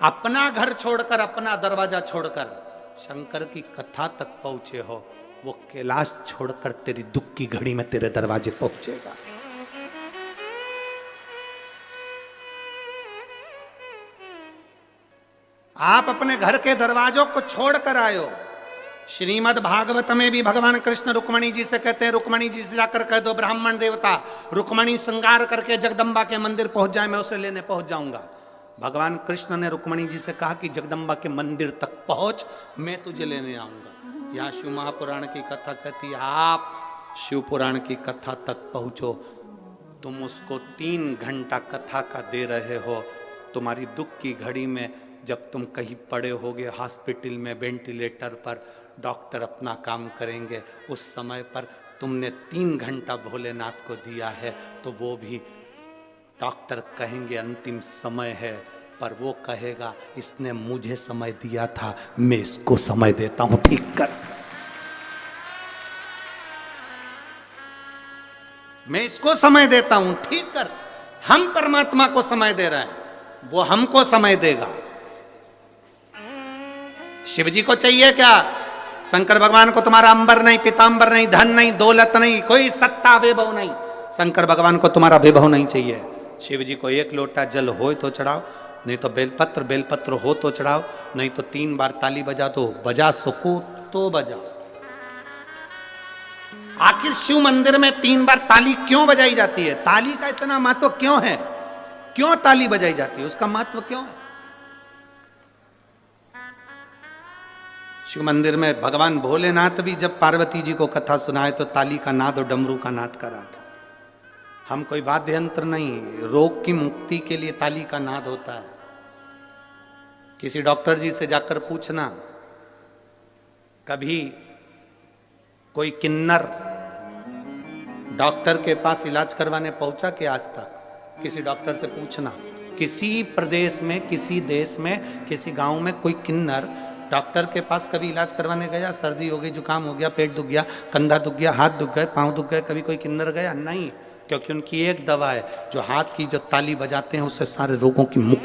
अपना घर छोड़कर, अपना दरवाजा छोड़कर शंकर की कथा तक पहुंचे हो, वो कैलाश छोड़कर तेरी दुख की घड़ी में तेरे दरवाजे पहुंचेगा। आप अपने घर के दरवाजों को छोड़कर आए हो। श्रीमद् भागवत में भी भगवान कृष्ण रुक्मणी जी से कहते हैं, रुक्मणी जी से जाकर कह दो ब्राह्मण देवता रुक्मणी श्रृंगार करके जगदम्बा के मंदिर पहुंच जाए, मैं उसे लेने पहुंच जाऊंगा। भगवान कृष्ण ने रुक्मणी जी से कहा कि जगदम्बा के मंदिर तक पहुंच, मैं तुझे लेने आऊंगा। यहाँ शिव महापुराण की कथा कहती है आप शिव पुराण की कथा तक पहुंचो, तुम उसको 3 घंटा कथा का दे रहे हो। तुम्हारी दुख की घड़ी में जब तुम कहीं पड़े होगे हॉस्पिटल में वेंटिलेटर पर, डॉक्टर अपना काम करेंगे, उस समय पर तुमने 3 घंटा भोलेनाथ को दिया है, तो वो भी डॉक्टर कहेंगे अंतिम समय है, पर वो कहेगा इसने मुझे समय दिया था, मैं इसको समय देता हूं, ठीक कर। मैं इसको समय देता हूं, ठीक कर। हम परमात्मा को समय दे रहे हैं, वो हमको समय देगा। शिव जी को चाहिए क्या? शंकर भगवान को तुम्हारा अंबर नहीं, पीतांबर नहीं, धन नहीं, दौलत नहीं, कोई सत्ता वैभव नहीं। शंकर भगवान को तुम्हारा वैभव नहीं चाहिए। शिव जी को 1 लोटा जल हो तो चढ़ाओ, नहीं तो बेलपत्र हो तो चढ़ाओ, नहीं तो 3 बार ताली बजा दो, बजा सको तो बजाओ। आखिर शिव मंदिर में 3 बार ताली क्यों बजाई जाती है? ताली का इतना महत्व क्यों है? क्यों ताली बजाई जाती है? उसका महत्व क्यों है? शिव मंदिर में भगवान भोलेनाथ भी जब पार्वती जी को कथा सुनाए तो ताली का नाद और डमरू का नाद करा था। हम कोई वाद्य यंत्र नहीं, रोग की मुक्ति के लिए ताली का नाद होता है। किसी डॉक्टर जी से जाकर पूछना, कभी कोई किन्नर डॉक्टर के पास इलाज करवाने पहुंचा कि आज तक? किसी डॉक्टर से पूछना, किसी प्रदेश में, किसी देश में, किसी गांव में कोई किन्नर डॉक्टर के पास कभी इलाज करवाने गया? सर्दी हो गई, जुकाम हो गया, पेट दुख गया, कंधा दुख गया, हाथ दुख गए, पांव दुख गए, कभी कोई किन्नर गया? नहीं, क्योंकि उनकी एक दवा है, जो हाथ की जो ताली बजाते हैं उससे सारे रोगों की मुक्ति